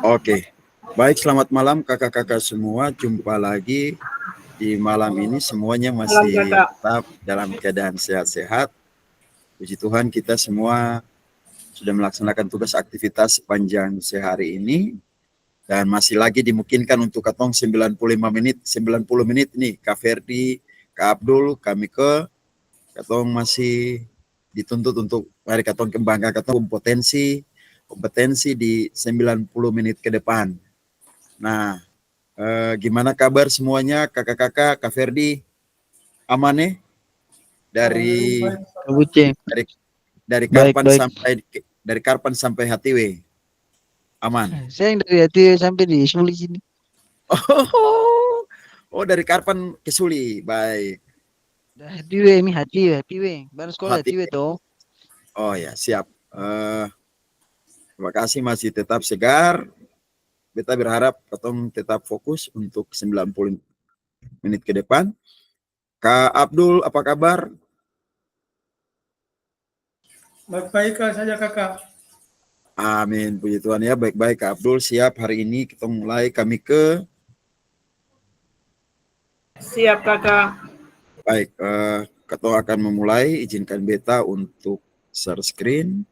Oke, baik, selamat malam kakak-kakak semua. Jumpa lagi di malam ini, semuanya Malam masih kakak. tetap dalam keadaan sehat-sehat. Puji Tuhan, kita semua sudah melaksanakan tugas aktivitas sepanjang sehari ini dan masih lagi dimungkinkan untuk katong 95 menit, 90 menit nih, Kak Ferdi, Kak Abdul, kami katong masih dituntut untuk mari katong kembangkan katong kompetensi di 90 menit ke depan. Nah, gimana kabar semuanya, kakak-kakak, Kak Ferdi? Aman nih? Dari Kabuce. dari dari Baik, Karpan baik. sampai HTW. Aman. Saya yang dari hati sampai di Suli sini. Oh, dari Karpan ke Suli. Baik. Hati we, mi hati we. Baru sekolah hati we HTW. toh. Oh ya, siap. Terima kasih masih tetap segar. Kita berharap katong tetap fokus untuk 90 menit ke depan. Kak Abdul, apa kabar? Baik-baik saja kakak. Amin, puji Tuhan ya. Baik-baik Kak Abdul, siap hari ini kita mulai kami ke. Siap kakak. Baik, kita akan memulai, izinkan beta untuk share screen.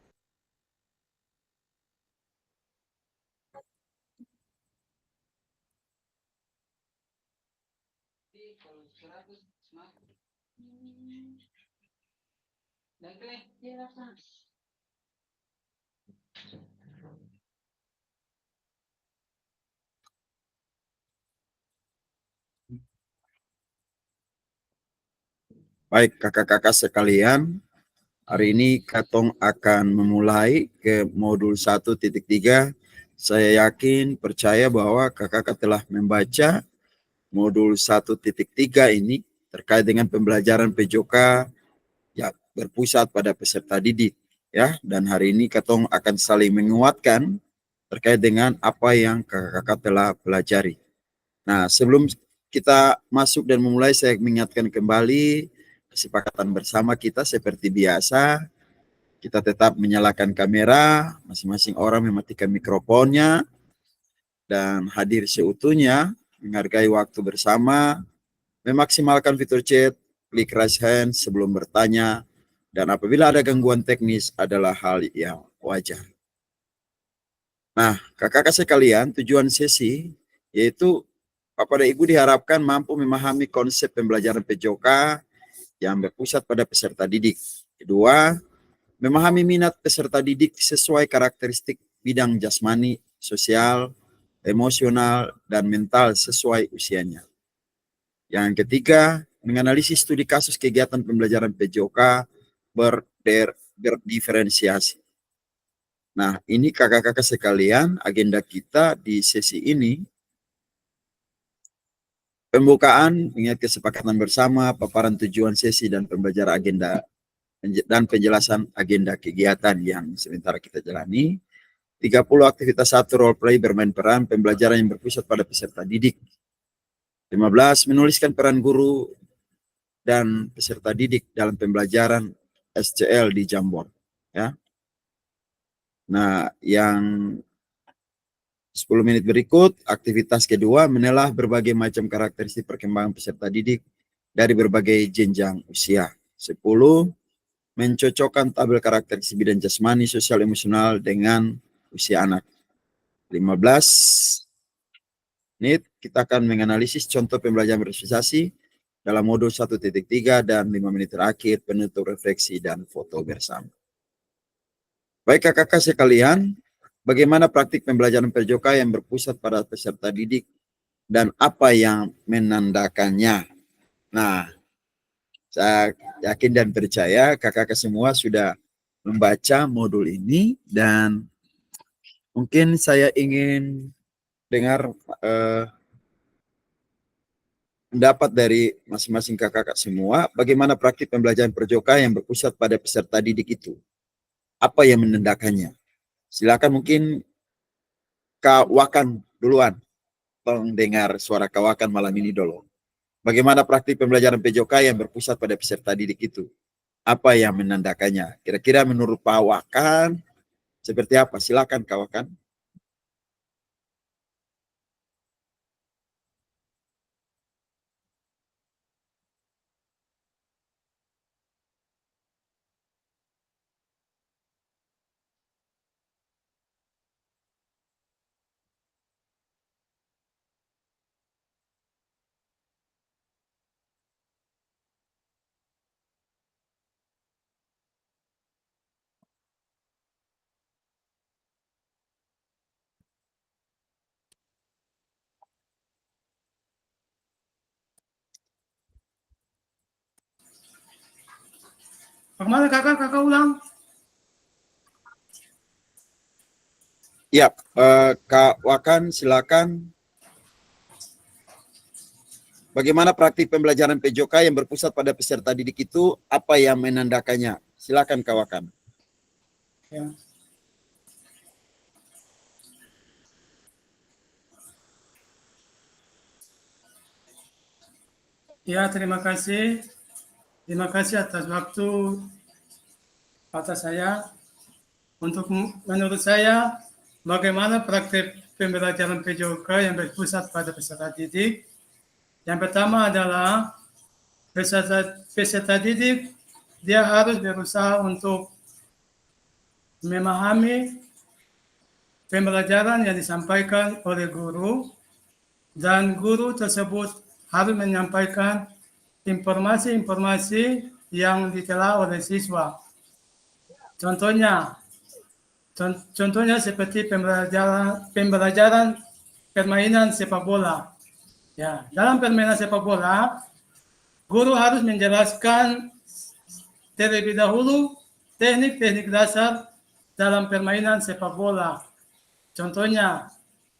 Baik, kakak-kakak sekalian, hari ini Katong akan memulai ke modul 1.3. Saya yakin, percaya bahwa kakak-kakak telah membaca modul 1.3 ini terkait dengan pembelajaran PJOK ya berpusat pada peserta didik. Ya, dan hari ini Katong akan saling menguatkan terkait dengan apa yang kakak-kakak telah pelajari. Nah, sebelum kita masuk dan memulai, saya mengingatkan kembali kesepakatan bersama kita seperti biasa. Kita tetap menyalakan kamera, masing-masing orang mematikan mikrofonnya, dan hadir seutuhnya, menghargai waktu bersama, memaksimalkan fitur chat, klik raise hand sebelum bertanya, dan apabila ada gangguan teknis adalah hal yang wajar. Nah, kakak-kakak sekalian, tujuan sesi yaitu Bapak dan Ibu diharapkan mampu memahami konsep pembelajaran PJOK yang berpusat pada peserta didik. Kedua, memahami minat peserta didik sesuai karakteristik bidang jasmani, sosial, emosional, dan mental sesuai usianya. Yang ketiga, menganalisis studi kasus kegiatan pembelajaran PJOK berdiferensiasi. Nah, ini kakak-kakak sekalian, agenda kita di sesi ini. Pembukaan, ingat kesepakatan bersama, paparan tujuan sesi dan pembelajaran agenda dan penjelasan agenda kegiatan yang sementara kita jalani. 30 aktivitas 1 role play bermain peran pembelajaran yang berpusat pada peserta didik. 15 menuliskan peran guru dan peserta didik dalam pembelajaran SCL di Jamboard. Ya. Nah, yang 10 menit berikut, aktivitas kedua menelah berbagai macam karakteristik perkembangan peserta didik dari berbagai jenjang usia. 10, mencocokkan tabel karakteristik bidang jasmani, sosial, emosional dengan usia anak. 15 menit, kita akan menganalisis contoh pembelajaran berprestasi dalam modul 1.3 dan 5 menit terakhir penutup refleksi dan foto bersama. Baik kakak-kakak sekalian, bagaimana praktik pembelajaran PJOK yang berpusat pada peserta didik dan apa yang menandakannya? Nah, saya yakin dan percaya kakak-kakak semua sudah membaca modul ini dan mungkin saya ingin dengar pendapat dari masing-masing kakak-kakak semua bagaimana praktik pembelajaran PJOK yang berpusat pada peserta didik itu. Apa yang menandakannya? Silakan mungkin Kak Wakan duluan. Tolong dengar suara Kak Wakan malam ini dulu. Bagaimana praktik pembelajaran PJOK yang berpusat pada peserta didik itu? apa yang menandakannya. Kira-kira menurut Pak Wakan seperti apa? Silakan Kak Wakan. Bagaimana kakak? Kakak ulang. Ya, Kak Wakan silakan. Bagaimana praktik pembelajaran PJOK yang berpusat pada peserta didik itu, apa yang menandakannya? Silakan Kak Wakan. Ya. Ya, terima kasih. Terima kasih atas waktu atas saya. Untuk menurut saya, bagaimana praktik pembelajaran PJOK yang berpusat pada peserta didik? Yang pertama adalah peserta didik dia harus berusaha untuk memahami pembelajaran yang disampaikan oleh guru, dan guru tersebut harus menyampaikan informasi-informasi yang ditelah oleh siswa. Contohnya seperti pembelajaran permainan sepak bola. Ya, dalam permainan sepak bola, guru harus menjelaskan terlebih dahulu teknik-teknik dasar dalam permainan sepak bola. Contohnya,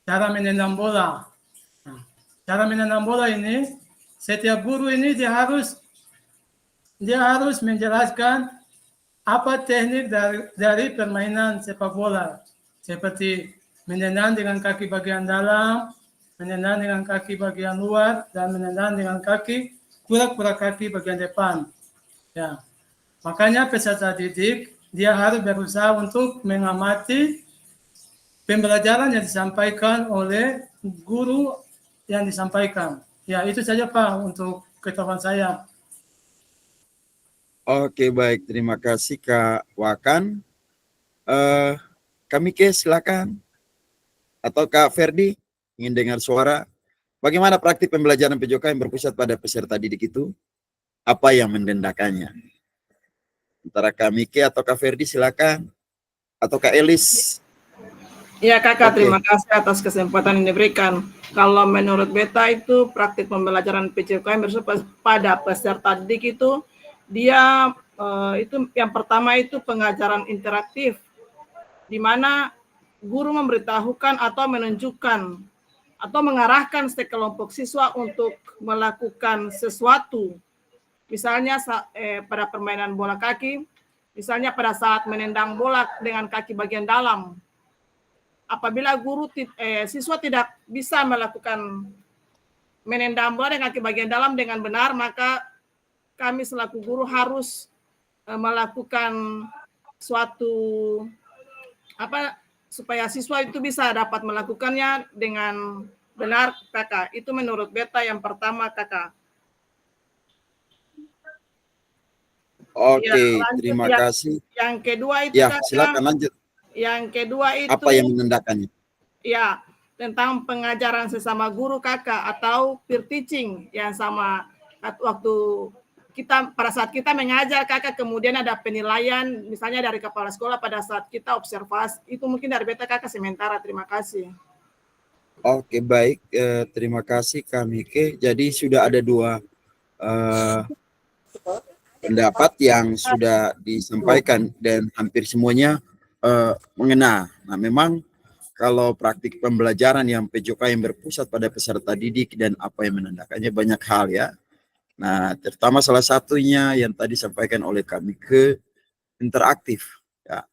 cara menendang bola. Nah, cara menendang bola ini, setiap guru ini dia harus menjelaskan apa teknik dari permainan sepak bola, seperti menendang dengan kaki bagian dalam, menendang dengan kaki bagian luar, dan menendang dengan kaki pura-pura kaki bagian depan. Ya, makanya peserta didik dia harus berusaha untuk mengamati pembelajaran yang disampaikan oleh guru yang disampaikan. Ya, itu saja Pak untuk ketahuan saya. Oke, baik. Terima kasih Kak Wakan. Kak Mike silakan. Atau Kak Ferdi ingin dengar suara. Bagaimana praktik pembelajaran PJOK yang berpusat pada peserta didik itu? Apa yang menandakannya? Antara Kak Mike atau Kak Ferdi silakan. Atau Kak Elis. Ya kakak, Oke. terima kasih atas kesempatan yang diberikan. Kalau menurut beta itu praktik pembelajaran PJOK yang bersifat pada peserta didik itu, dia itu yang pertama itu pengajaran interaktif, di mana guru memberitahukan atau menunjukkan atau mengarahkan sekelompok siswa untuk melakukan sesuatu. Misalnya pada permainan bola kaki, misalnya pada saat menendang bola dengan kaki bagian dalam. Apabila siswa tidak bisa melakukan menendang bola dengan kaki bagian dalam dengan benar, maka kami selaku guru harus melakukan suatu supaya siswa itu bisa dapat melakukannya dengan benar, kakak. Itu menurut beta yang pertama, kakak. Oke, Ya, terima kasih. Yang kedua itu, ya, kakak, silakan lanjut. Yang kedua itu apa yang menandakannya? Ya, tentang pengajaran sesama guru, kakak, atau peer teaching yang sama waktu pada saat kita mengajar, kakak, kemudian ada penilaian misalnya dari kepala sekolah pada saat kita observasi. Itu mungkin dari beta, kakak, sementara. Terima kasih. Oke, baik. Terima kasih Kak Mike. Jadi sudah ada dua pendapat yang sudah disampaikan dan hampir semuanya mengena. Nah, memang kalau praktik pembelajaran yang PJOK yang berpusat pada peserta didik dan apa yang menandakannya banyak hal ya. Nah, terutama salah satunya yang tadi disampaikan oleh Kak Mike, interaktif. Ya.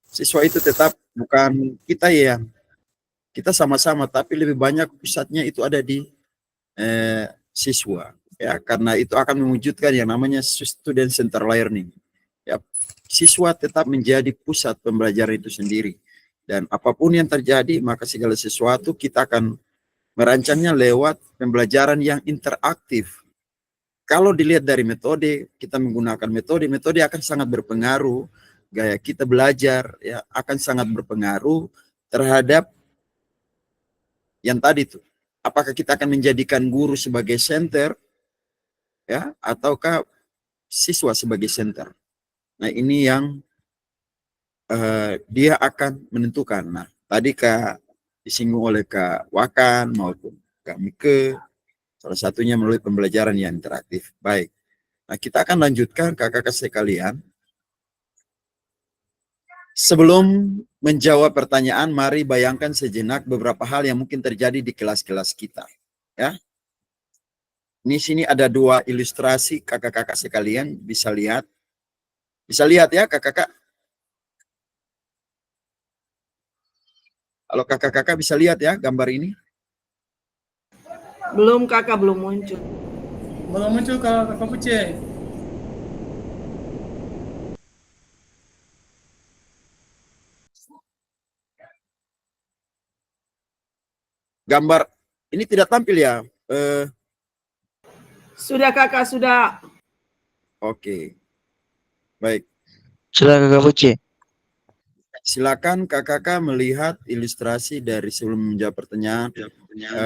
Siswa itu tetap bukan kita yang kita sama-sama, tapi lebih banyak pusatnya itu ada di siswa. Ya, karena itu akan mewujudkan yang namanya student center learning. Ya, siswa tetap menjadi pusat pembelajaran itu sendiri. Dan apapun yang terjadi, maka segala sesuatu kita akan merancangnya lewat pembelajaran yang interaktif. Kalau dilihat dari metode, kita menggunakan metode akan sangat berpengaruh, gaya kita belajar ya akan sangat berpengaruh terhadap yang tadi tuh. Apakah kita akan menjadikan guru sebagai center ya ataukah siswa sebagai center. Nah, ini yang dia akan menentukan. Nah, tadi Kak disinggung oleh Kak Wakan maupun Kak Mike, salah satunya melalui pembelajaran yang interaktif. Baik. Nah, kita akan lanjutkan kakak-kakak sekalian. Sebelum menjawab pertanyaan, mari bayangkan sejenak beberapa hal yang mungkin terjadi di kelas-kelas kita. Ya, ini sini ada dua ilustrasi kakak-kakak sekalian, bisa lihat. Bisa lihat ya kakak-kakak. Kalau kakak-kakak bisa lihat ya gambar ini. Belum kakak, belum muncul. Belum muncul Kakak Puce. Gambar ini tidak tampil ya. Sudah kakak, sudah. Oke. Baik. Sudah Kakak Puce. Silakan kakak-kakak melihat ilustrasi dari sebelum menjawab pertanyaan.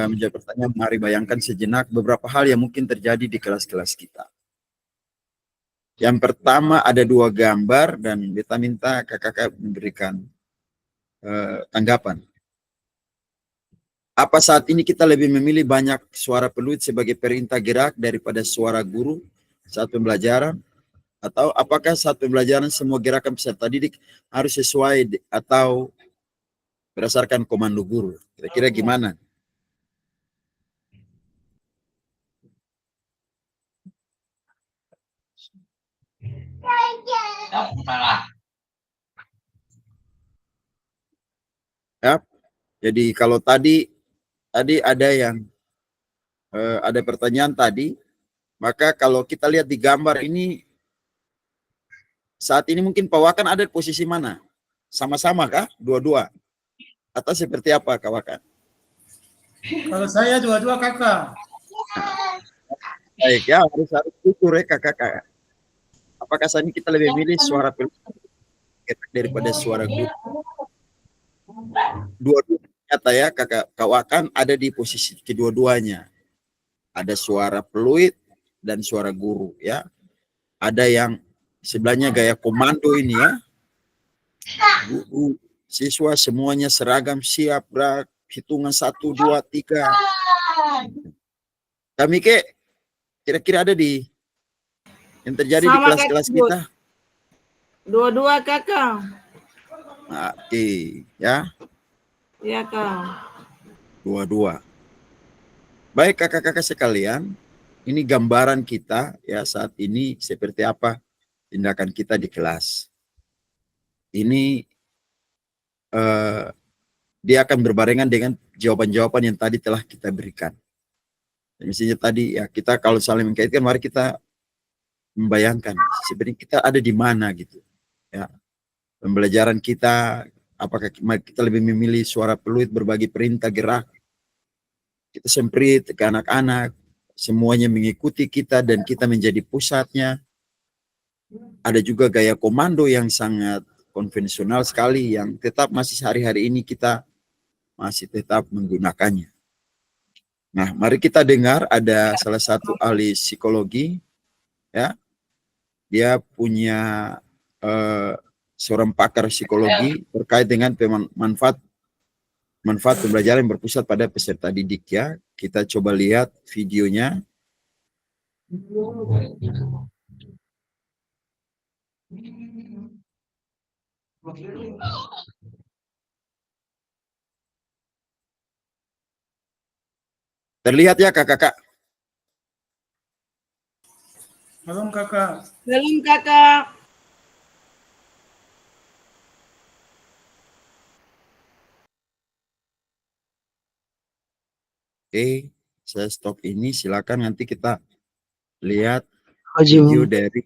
Menjawab pertanyaan, mari bayangkan sejenak beberapa hal yang mungkin terjadi di kelas-kelas kita. Yang pertama ada dua gambar dan beta minta kakak-kakak memberikan tanggapan. Apa saat ini kita lebih memilih banyak suara peluit sebagai perintah gerak daripada suara guru saat pembelajaran? Atau apakah saat pembelajaran semua gerakan peserta didik harus sesuai atau berdasarkan komando guru? Kira-kira gimana? Ya, jadi kalau tadi ada yang ada pertanyaan tadi, maka kalau kita lihat di gambar ini saat ini mungkin Pak Wakan ada di posisi mana? Sama-sama kah? Dua-dua? Atau seperti apa Kak Wakan? Kalau saya dua-dua kakak. Baik ya, harus ukur ya kakak-kakak. Apakah saat ini kita lebih milih suara peluit daripada suara guru? Dua-duanya nyata ya kakak Wakan ada di posisi kedua-duanya. Ada suara peluit dan suara guru ya. Ada yang sebelahnya gaya komando ini ya. Guru, siswa semuanya seragam siap gerak, hitungan 1, 2, 3. Kami kira-kira ada di yang terjadi di Sama kelas-kelas kakak, kita. dua-dua kakak. Oke, ya. Iya kak. Dua-dua. Baik kakak-kakak sekalian, ini gambaran kita ya saat ini seperti apa tindakan kita di kelas. Ini dia akan berbarengan dengan jawaban-jawaban yang tadi telah kita berikan. Misalnya tadi ya kita kalau saling mengkaitkan, mari kita membayangkan sebenarnya kita ada di mana gitu. Ya, pembelajaran kita, apakah kita lebih memilih suara peluit berbagi perintah gerak, kita semprit ke anak-anak, semuanya mengikuti kita dan kita menjadi pusatnya. Ada juga gaya komando yang sangat konvensional sekali yang tetap masih hari-hari ini kita masih tetap menggunakannya. Nah, mari kita dengar ada salah satu ahli psikologi, ya, dia punya seorang pakar psikologi terkait dengan manfaat pembelajaran yang berpusat pada peserta didik ya. Kita coba lihat videonya. Terlihat ya kakak-kakak? Belum kakak. Belum kakak. Oke, saya stop ini. Silakan nanti kita lihat Wajib. video dari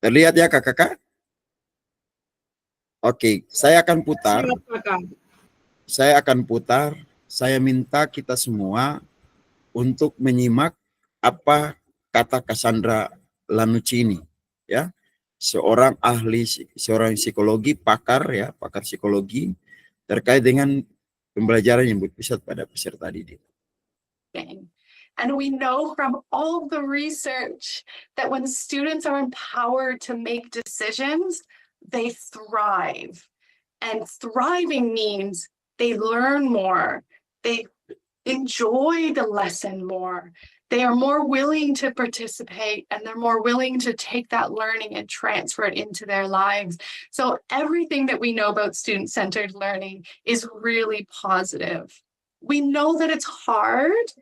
terlihat ya kakak-kakak? Oke, saya akan putar. Siap, Kakak. Saya akan putar. Saya minta kita semua untuk menyimak apa kata Cassandra Lanucci ini, ya, seorang ahli, seorang psikologi, pakar ya, pakar psikologi terkait dengan pembelajaran yang berpusat pada peserta didik. And we know from all the research that when students are empowered to make decisions, they thrive. And thriving means they learn more, they enjoy the lesson more, they are more willing to participate, and they're more willing to take that learning and transfer it into their lives. So everything that we know about student-centered learning is really positive. We know that it's hard.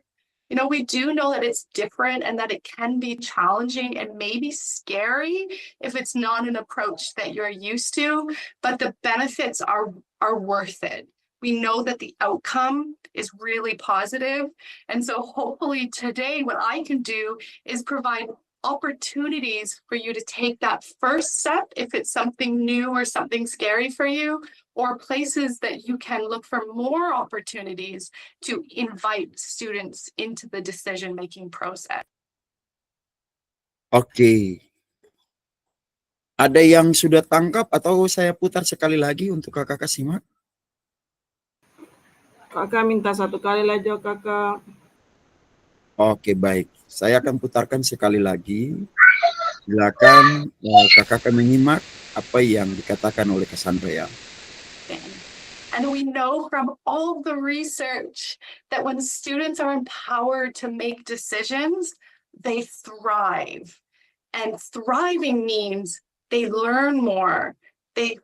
You know, we do know that it's different and that it can be challenging and maybe scary if it's not an approach that you're used to, but the benefits are worth it. We know that the outcome is really positive. And so hopefully today what I can do is provide opportunities for you to take that first step if it's something new or something scary for you, or places that you can look for more opportunities to invite students into the decision-making process. Oke, ada yang sudah tangkap atau saya putar sekali lagi untuk kakak-kakak simak? Kakak minta satu kali aja, Kakak. Oke, baik. Saya akan putarkan sekali lagi. Silakan kakak-kakak menyimak apa yang dikatakan oleh Cassandra ya. And we know from all the research that when students are empowered to make decisions, they thrive. And thriving means they learn more, they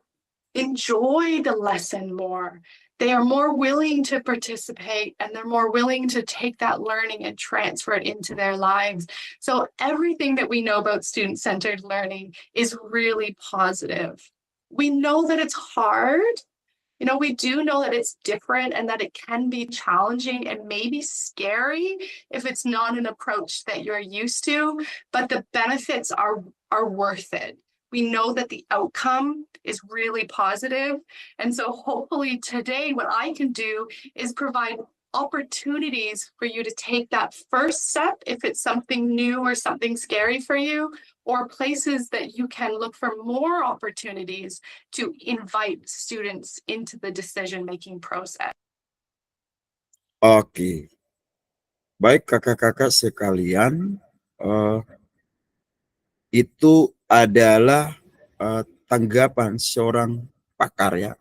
enjoy the lesson more, they are more willing to participate, and they're more willing to take that learning and transfer it into their lives. So everything that we know about student-centered learning is really positive. We know that it's hard. You know, we do know that it's different and that it can be challenging and maybe scary if it's not an approach that you're used to, but the benefits are worth it. We know that the outcome is really positive. And so hopefully today what I can do is provide opportunities for you to take that first step if it's something new or something scary for you, or places that you can look for more opportunities to invite students into the decision-making process. Oke, baik kakak-kakak sekalian, itu adalah tanggapan seorang pakar ya,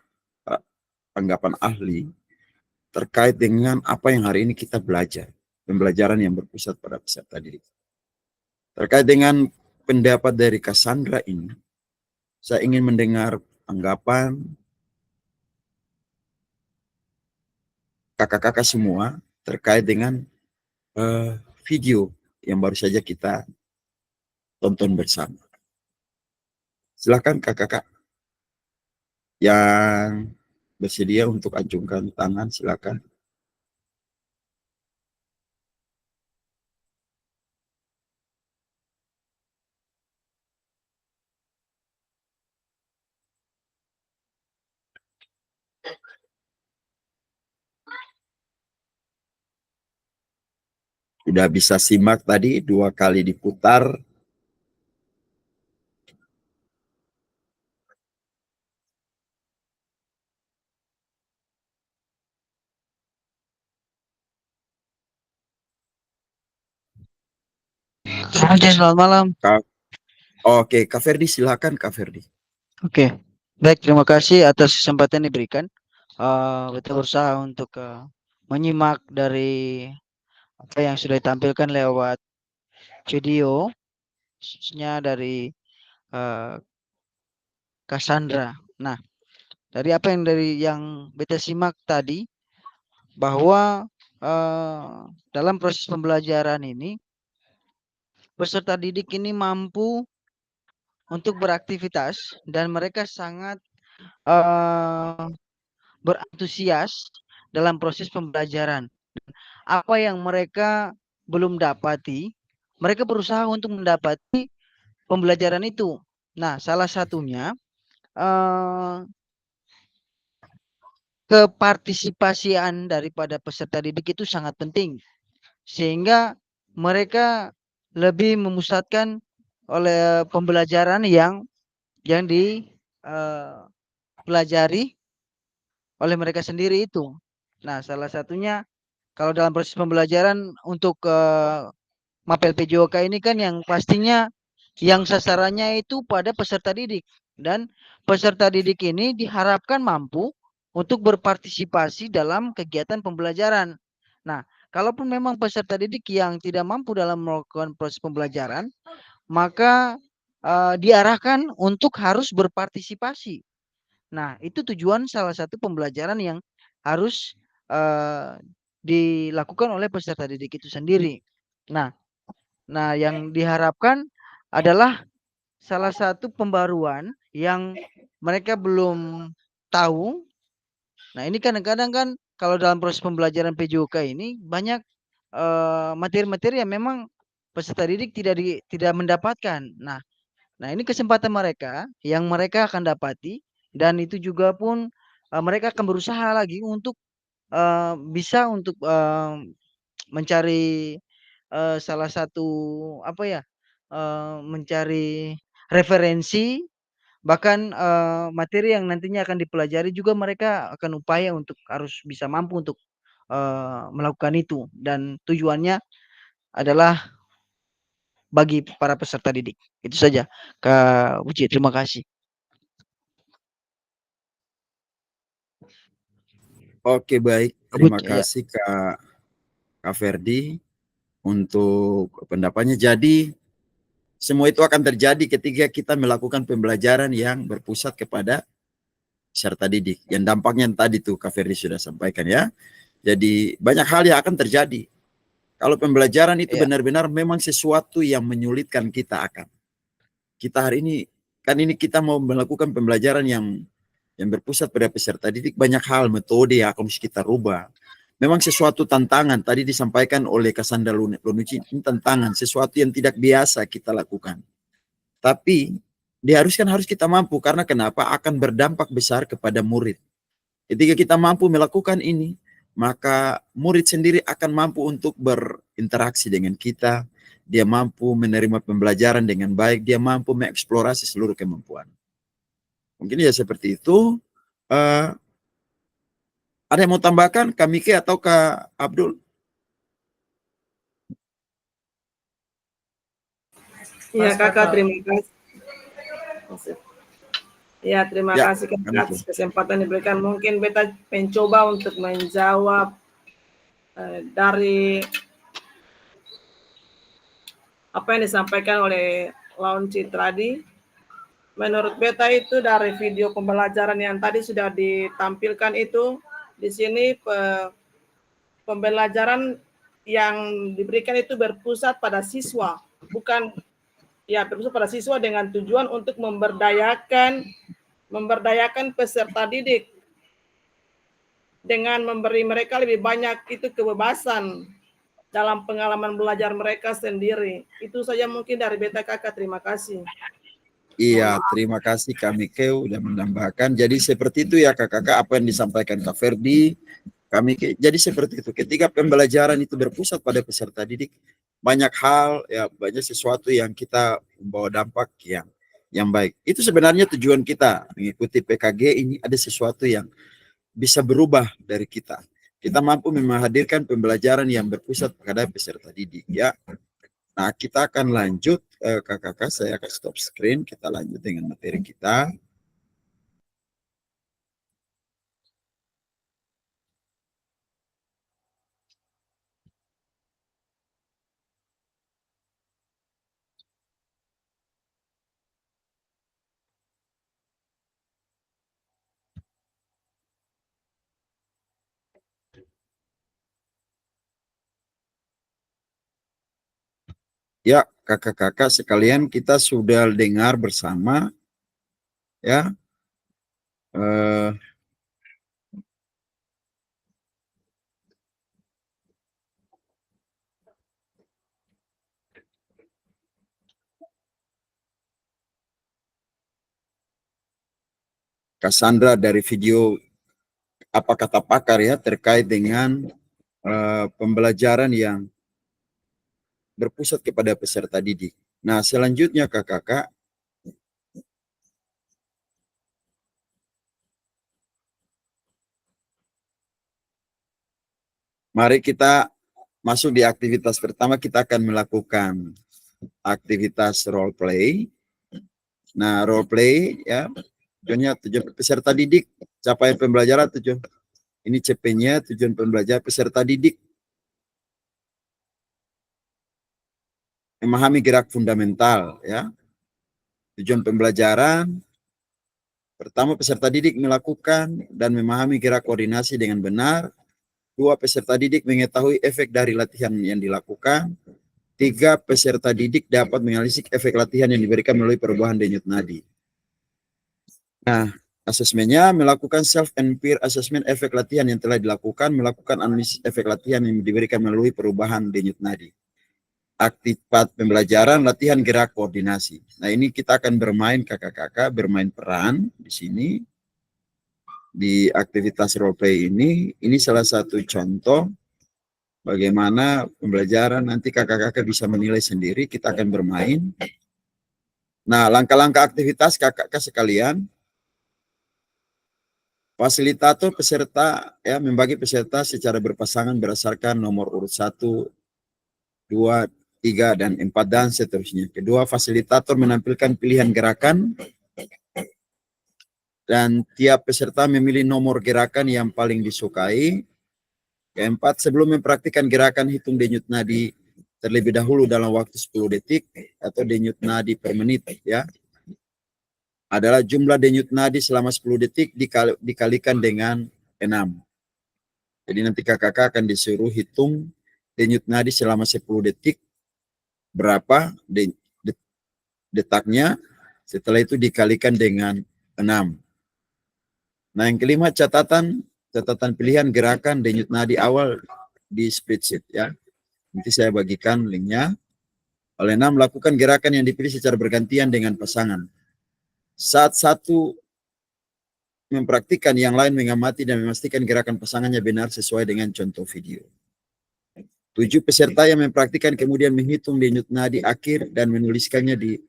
tanggapan ahli terkait dengan apa yang hari ini kita belajar, pembelajaran yang berpusat pada peserta didik. Terkait dengan pendapat dari Cassandra ini, saya ingin mendengar tanggapan kakak-kakak semua terkait dengan video yang baru saja kita tonton bersama. Silakan kakak-kakak yang bersedia untuk acungkan tangan, silakan. Sudah bisa simak tadi 2 kali diputar. Selamat malam. Oke, Kak Ferdi silakan Kak Ferdi. Oke, baik, terima kasih atas kesempatan diberikan. Kita berusaha untuk menyimak dari apa yang sudah ditampilkan lewat video, khususnya dari Cassandra. Nah, dari apa yang beta simak tadi, bahwa dalam proses pembelajaran ini peserta didik ini mampu untuk beraktivitas dan mereka sangat eh, berantusias dalam proses pembelajaran. Apa yang mereka belum dapati, mereka berusaha untuk mendapati pembelajaran itu. Nah, salah satunya eh, kepartisipasian daripada peserta didik itu sangat penting, sehingga mereka lebih memusatkan oleh pembelajaran yang dipelajari oleh mereka sendiri itu. Nah, salah satunya kalau dalam proses pembelajaran untuk Mapel PJOK ini kan yang pastinya yang sasarannya itu pada peserta didik, dan peserta didik ini diharapkan mampu untuk berpartisipasi dalam kegiatan pembelajaran. Nah, kalaupun memang peserta didik yang tidak mampu dalam melakukan proses pembelajaran, maka diarahkan untuk harus berpartisipasi. Nah, itu tujuan salah satu pembelajaran yang harus dilakukan oleh peserta didik itu sendiri. Nah, yang diharapkan adalah salah satu pembaruan yang mereka belum tahu. Nah, ini kadang-kadang kan kalau dalam proses pembelajaran PJOK ini banyak materi-materi yang memang peserta didik tidak mendapatkan. Nah, ini kesempatan mereka yang mereka akan dapati, dan itu juga pun mereka akan berusaha lagi untuk bisa untuk mencari salah satu apa ya, mencari referensi, bahkan materi yang nantinya akan dipelajari juga mereka akan upaya untuk harus bisa mampu untuk melakukan itu, dan tujuannya adalah bagi para peserta didik. Itu saja, Kak Uci. Terima kasih. Oke, baik. Kak Terima Uci, ya. kasih Kak Ferdi untuk pendapatnya. Jadi, semua itu akan terjadi ketika kita melakukan pembelajaran yang berpusat kepada peserta didik. Yang dampaknya yang tadi tuh Kak Ferdi sudah sampaikan ya. Jadi, banyak hal yang akan terjadi. Kalau pembelajaran itu Ya. benar-benar memang sesuatu yang menyulitkan kita akan. Kita hari ini, kan ini kita mau melakukan pembelajaran yang berpusat pada peserta didik, banyak hal, metode yang harus kita rubah. Memang sesuatu tantangan, tadi disampaikan oleh Kasanda Lunuci, ini tantangan, sesuatu yang tidak biasa kita lakukan. Tapi, diharuskan harus kita mampu, karena kenapa? Akan berdampak besar kepada murid. Ketika kita mampu melakukan ini, maka murid sendiri akan mampu untuk berinteraksi dengan kita, dia mampu menerima pembelajaran dengan baik, dia mampu mengeksplorasi seluruh kemampuan. Mungkin ya seperti itu. Uh, ada yang mau tambahkan, Kak Miki atau Kak Abdul? Iya kakak, terima kasih. Ya, terima Ya, kasih kakak Miki. atas kesempatan diberikan. Mungkin beta mencoba untuk menjawab dari apa yang disampaikan oleh Launci tadi. Menurut beta itu dari video pembelajaran yang tadi sudah ditampilkan itu, di sini pembelajaran yang diberikan itu berpusat pada siswa, bukan ya berpusat pada siswa dengan tujuan untuk memberdayakan peserta didik dengan memberi mereka lebih banyak itu kebebasan dalam pengalaman belajar mereka sendiri. Itu saja mungkin dari beta kakak. Terima kasih. Iya, terima kasih Kak Miki sudah menambahkan. Jadi seperti itu ya kakak-kakak apa yang disampaikan Kak Ferdi. Kak Miki, jadi seperti itu. Ketika pembelajaran itu berpusat pada peserta didik, banyak hal, ya banyak sesuatu yang kita membawa dampak yang baik. Itu sebenarnya tujuan kita mengikuti PKG ini, ada sesuatu yang bisa berubah dari kita. Kita mampu menghadirkan pembelajaran yang berpusat pada peserta didik ya. Nah, kita akan lanjut kakak-kakak, saya akan stop screen, kita lanjut dengan materi kita. Ya, kakak-kakak sekalian, kita sudah dengar bersama ya eh, Cassandra dari video apa kata pakar ya terkait dengan pembelajaran yang berpusat kepada peserta didik. Nah, selanjutnya kakak-kakak, mari kita masuk di aktivitas pertama. Kita akan melakukan aktivitas role play. Nah, role play ya, tujuan peserta didik, capaian pembelajaran tujuan. Ini CP-nya, tujuan pembelajaran peserta didik. Memahami gerak fundamental ya. Tujuan pembelajaran pertama, peserta didik melakukan dan memahami gerak koordinasi dengan benar. 2, peserta didik mengetahui efek dari latihan yang dilakukan. 3, peserta didik dapat menganalisis efek latihan yang diberikan melalui perubahan denyut nadi. Nah, asesmennya melakukan self and peer assessment efek latihan yang telah dilakukan, melakukan analisis efek latihan yang diberikan melalui perubahan denyut nadi. Aktivitas pembelajaran latihan gerak koordinasi. Nah, ini kita akan bermain kakak-kakak, bermain peran di sini. Di aktivitas role play ini salah satu contoh bagaimana pembelajaran nanti kakak-kakak bisa menilai sendiri. Kita akan bermain. Nah, langkah-langkah aktivitas kakak-kakak sekalian. Fasilitator peserta ya membagi peserta secara berpasangan berdasarkan nomor urut 1, 2, 3, dan 4 dan seterusnya. Kedua, fasilitator menampilkan pilihan gerakan dan tiap peserta memilih nomor gerakan yang paling disukai. Keempat, sebelum mempraktikkan gerakan, hitung denyut nadi terlebih dahulu dalam waktu 10 detik atau denyut nadi per menit ya. Adalah jumlah denyut nadi selama 10 detik dikalikan dengan 6. Jadi nanti kakak akan disuruh hitung denyut nadi selama 10 detik berapa detaknya, setelah itu dikalikan dengan 6. Nah, yang kelima, catatan pilihan gerakan denyut nadi awal di spreadsheet ya. Nanti saya bagikan linknya. Oleh 6, lakukan gerakan yang dipilih secara bergantian dengan pasangan. Saat satu mempraktikkan, yang lain mengamati dan memastikan gerakan pasangannya benar sesuai dengan contoh video. 7, peserta yang mempraktikkan kemudian menghitung denyut nadi akhir dan menuliskannya di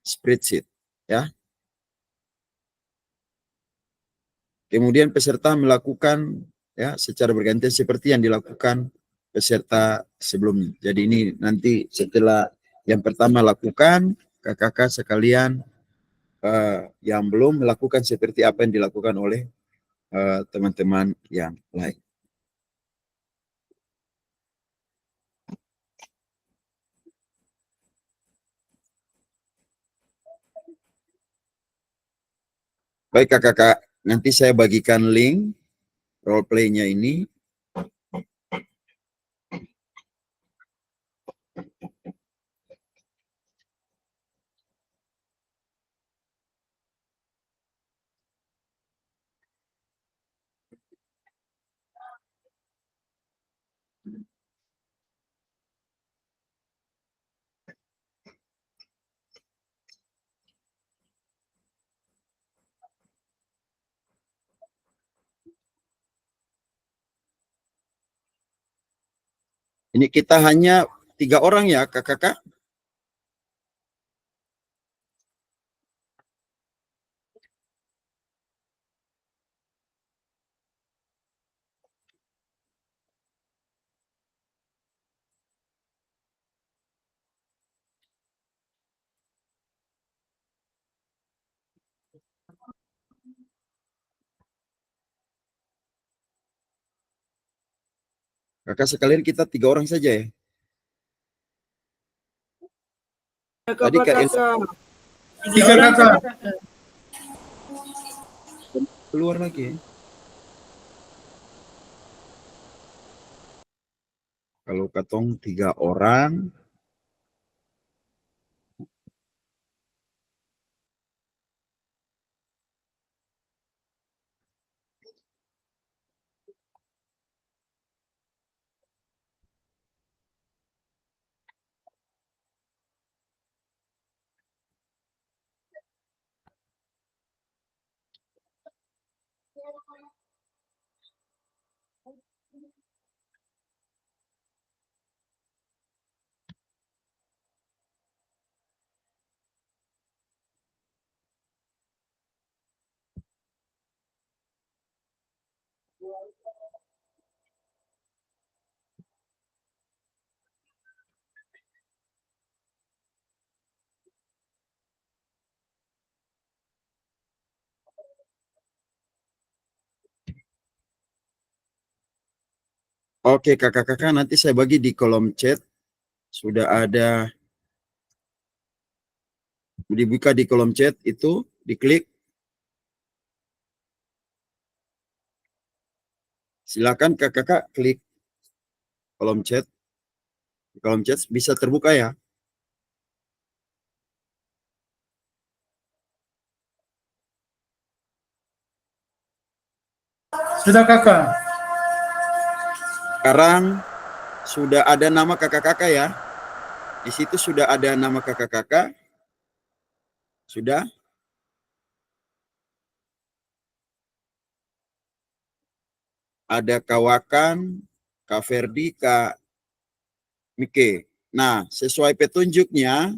spreadsheet ya. Kemudian peserta melakukan ya secara bergantian seperti yang dilakukan peserta sebelumnya. Jadi ini nanti setelah yang pertama lakukan, kakak-kakak sekalian yang belum melakukan seperti apa yang dilakukan oleh teman-teman yang lain. Baik kakak-kakak, nanti saya bagikan link role play-nya ini. Ini kita hanya 3 orang ya kakak-kakak. Kakak sekalian kita 3 orang saja ya. Tadi Kak El Tiga kakak. keluar lagi ya. Kalau katong 3 orang, Oke, kakak-kakak, nanti saya bagi di kolom chat. Sudah ada, dibuka di kolom chat itu, diklik. Silakan kakak-kakak klik kolom chat. Di kolom chat bisa terbuka ya. Sudah kakak? Sekarang sudah ada nama kakak-kakak ya. Di situ sudah ada nama kakak-kakak. Sudah. Ada Kawakan, Kak Ferdi, Kak Mike. Nah, sesuai petunjuknya,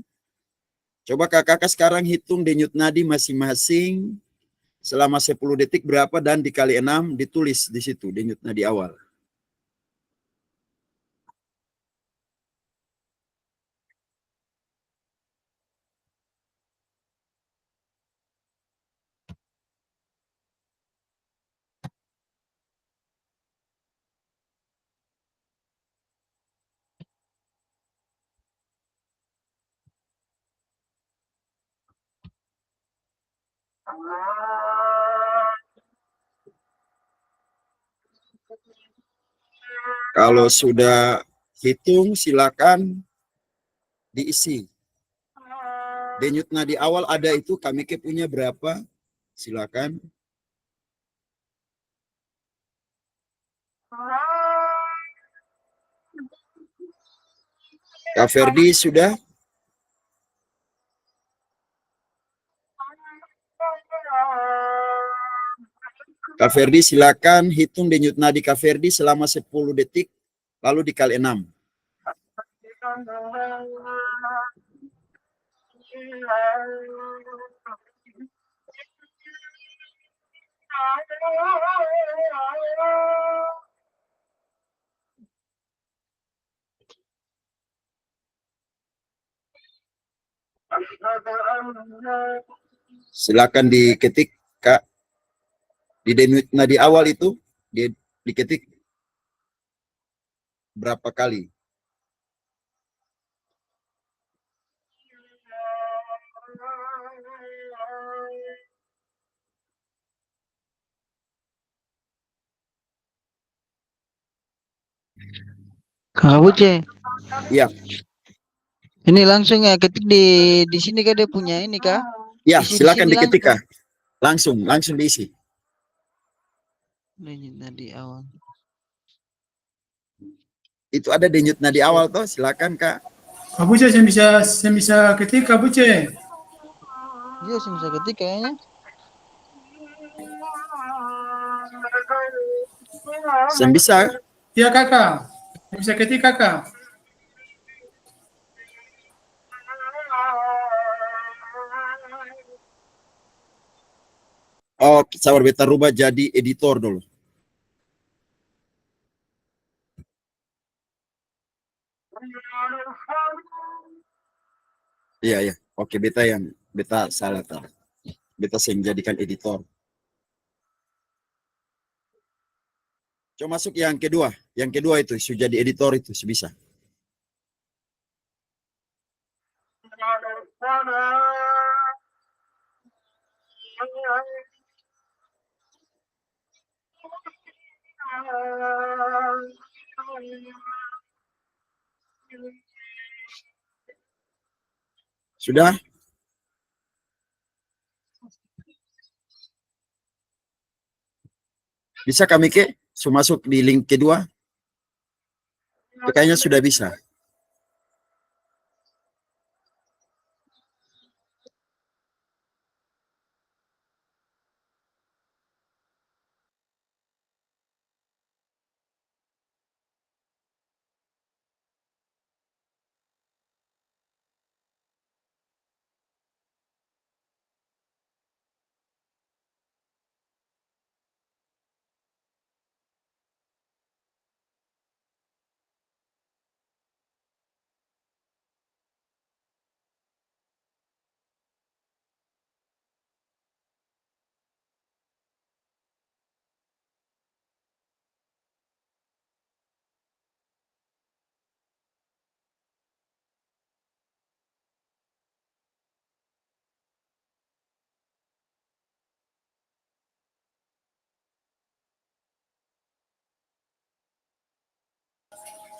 coba kakak-kakak sekarang hitung denyut nadi masing-masing selama 10 detik berapa dan dikali 6 ditulis di situ denyut nadi awal. Kalau sudah hitung, silakan diisi. Denyut nadi awal ada itu, kami punya berapa? Silakan. Kak Ferdi sudah? Kak Ferdi silakan hitung denyut nadi Kak Ferdi selama 10 detik, lalu dikali 6. Silakan diketik, Kak. Di denyut nadi awal itu, diketik berapa kali. Kak Buce, Iya, ini langsung ya ketik di sini kak dia punya ini kak. ya, Isi di silakan sini diketik, langsung. Kak. Langsung diisi. Denyut nadi awal. Itu ada denyut nadi awal toh, silakan, Kak. Kak Buce, saya bisa ketik Kak Buce. Dia sih bisa ketik kayaknya. Saya bisa. Iya kakak, saya bisa ketik kakak. Oh, sabar beta rubah jadi editor dulu. Iya, iya. Oke, beta salah tar. Beta sing jadikan editor. Coba masuk yang kedua. Yang kedua itu sudah jadi editor itu bisa. Sudah? Bisa kami masuk di link kedua? Itu kayaknya sudah bisa.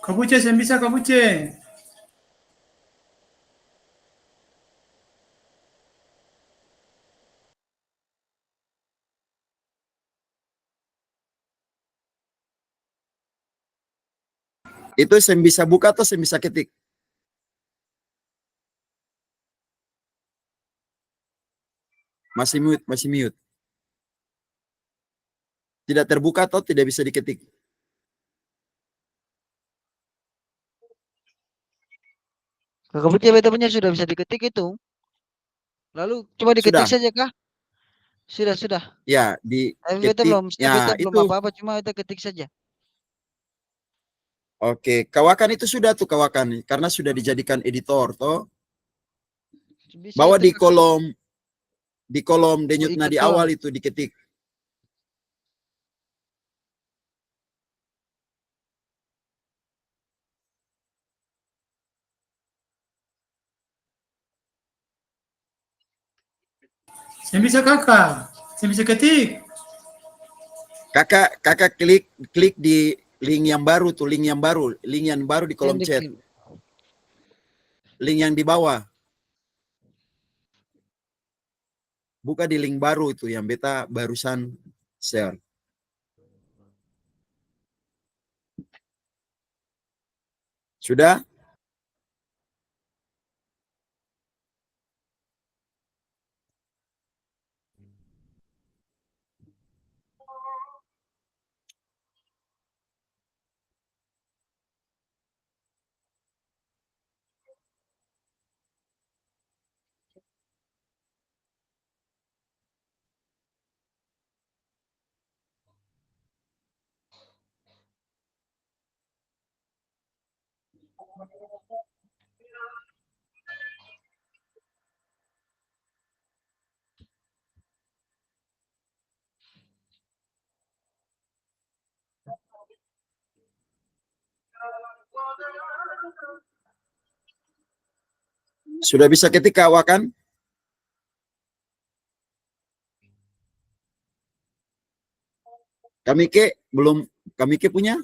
Kabuce, Sembisa Kabuce. Itu saya bisa buka atau saya bisa ketik? Masih mute, masih mute. Tidak terbuka atau tidak bisa diketik? Kakak Puji beta punya sudah bisa diketik itu. Lalu coba diketik Sudah, saja kah? Sudah. ya Tapi beta diketik. belum, beta Ya belum itu. apa-apa, cuma beta ketik saja. Oke, kawakan itu sudah tuh kawakan. Karena sudah dijadikan editor toh. Bisa Bawa itu di kakak. kolom Oh, denyut ikut nadi kolom. awal itu diketik. Sembisa kakak. Sembisa ketik. Kakak klik di link yang baru tuh, link yang baru di kolom chat. Link yang di bawah. Buka di link baru itu yang beta barusan share. Sudah? Sudah bisa ketik kawakan? Kami ke belum, kami ke punya?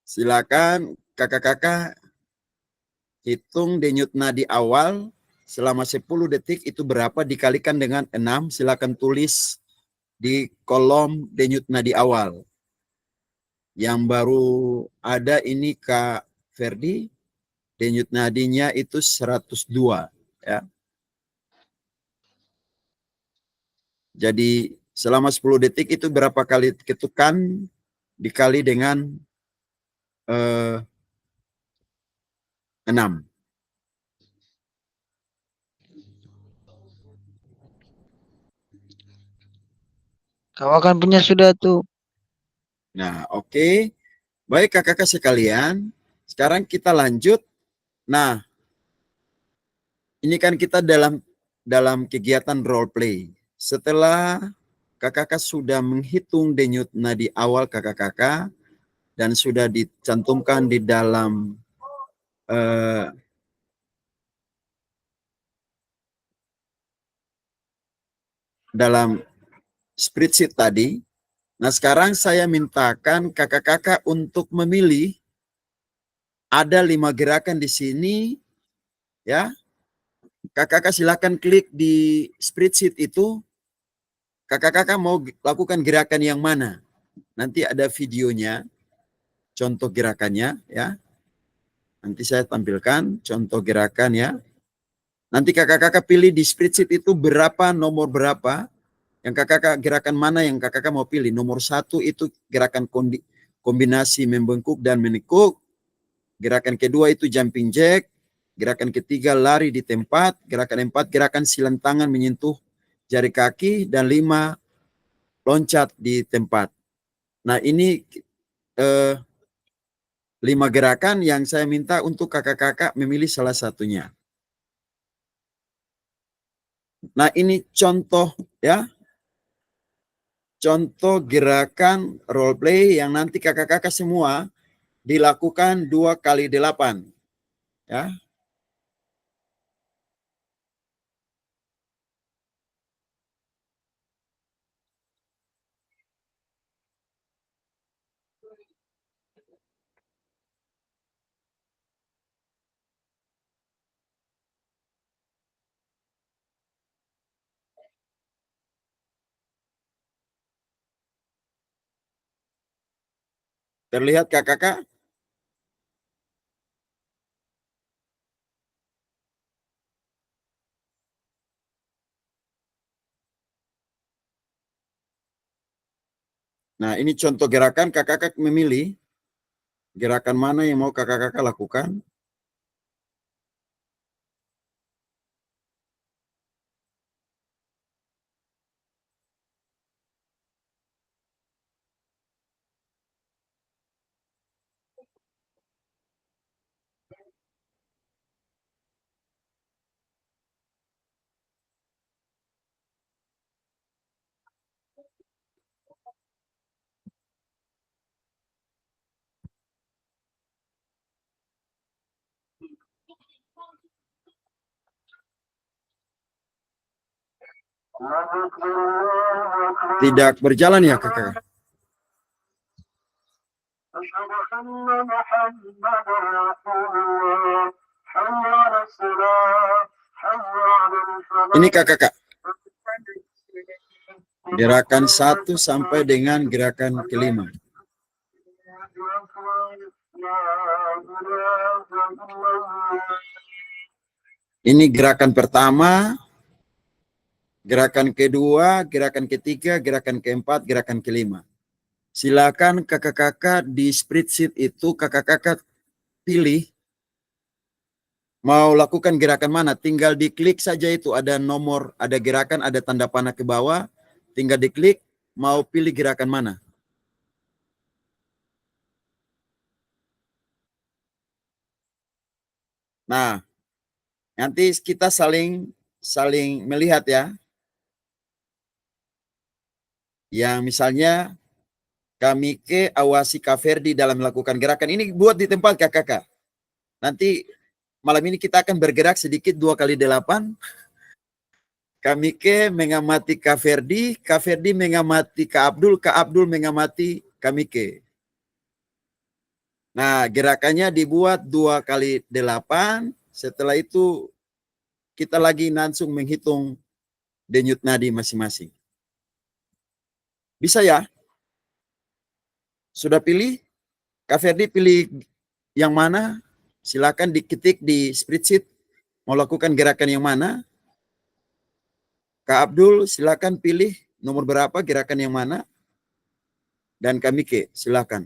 Silakan kakak-kakak hitung denyut nadi awal selama 10 detik itu berapa dikalikan dengan 6. Silakan tulis di kolom denyut nadi awal. Yang baru ada ini Kak Ferdi, denyut nadinya itu 102 ya. Jadi selama 10 detik itu berapa kali ketukan dikali dengan 6. Kawakan punya sudah tuh. Nah, oke. Baik kakak-kakak sekalian, sekarang kita lanjut. Nah, ini kan kita dalam kegiatan role play. Setelah kakak-kakak sudah menghitung denyut nadi awal kakak-kakak dan sudah dicantumkan di eh, dalam spreadsheet tadi. Nah, sekarang saya mintakan kakak-kakak untuk memilih, ada 5 gerakan di sini ya. Kakak-kakak silakan klik di spreadsheet itu. Kakak-kakak mau lakukan gerakan yang mana? Nanti ada videonya, contoh gerakannya ya. Nanti saya tampilkan contoh gerakan ya. Nanti kakak-kakak pilih di spreadsheet itu berapa, nomor berapa. Yang kakak-kakak gerakan mana yang kakak-kakak mau pilih. Nomor 1 itu gerakan kombinasi membengkuk dan menekuk. Gerakan kedua itu jumping jack. Gerakan ketiga lari di tempat. Gerakan 4 gerakan silang tangan menyentuh jari kaki. Dan 5 loncat di tempat. Nah ini 5 gerakan yang saya minta untuk kakak-kakak memilih salah satunya. Nah ini contoh ya. Contoh gerakan role play yang nanti kakak-kakak semua dilakukan 2x8. Ya. Terlihat kakak-kakak? Nah, ini contoh gerakan, kakak-kakak memilih gerakan mana yang mau kakak-kakak lakukan. Tidak berjalan ya kakak? Ini kakak-kakak. Gerakan 1 sampai dengan gerakan kelima. Ini gerakan pertama, gerakan kedua, gerakan ketiga, gerakan keempat, gerakan kelima. Silakan kakak-kakak di spreadsheet itu kakak-kakak pilih mau lakukan gerakan mana. Tinggal diklik saja itu ada nomor, ada gerakan, ada tanda panah ke bawah. Tinggal diklik mau pilih gerakan mana. Nah, nanti kita saling melihat ya. Yang misalnya kami ke awasi Kak Ferdi dalam melakukan gerakan ini buat di tempat kakak-kakak. Nanti malam ini kita akan bergerak sedikit 2x8. Kami ke mengamati Kak Ferdi mengamati Kak Abdul mengamati kami ke. Nah, gerakannya dibuat 2x8. Setelah itu kita lagi langsung menghitung denyut nadi masing-masing. Bisa ya? Sudah pilih? Kak Ferdi pilih yang mana? Silakan diketik di spreadsheet. Mau lakukan gerakan yang mana? Kak Abdul silakan pilih nomor berapa gerakan yang mana? Dan kami ke silakan.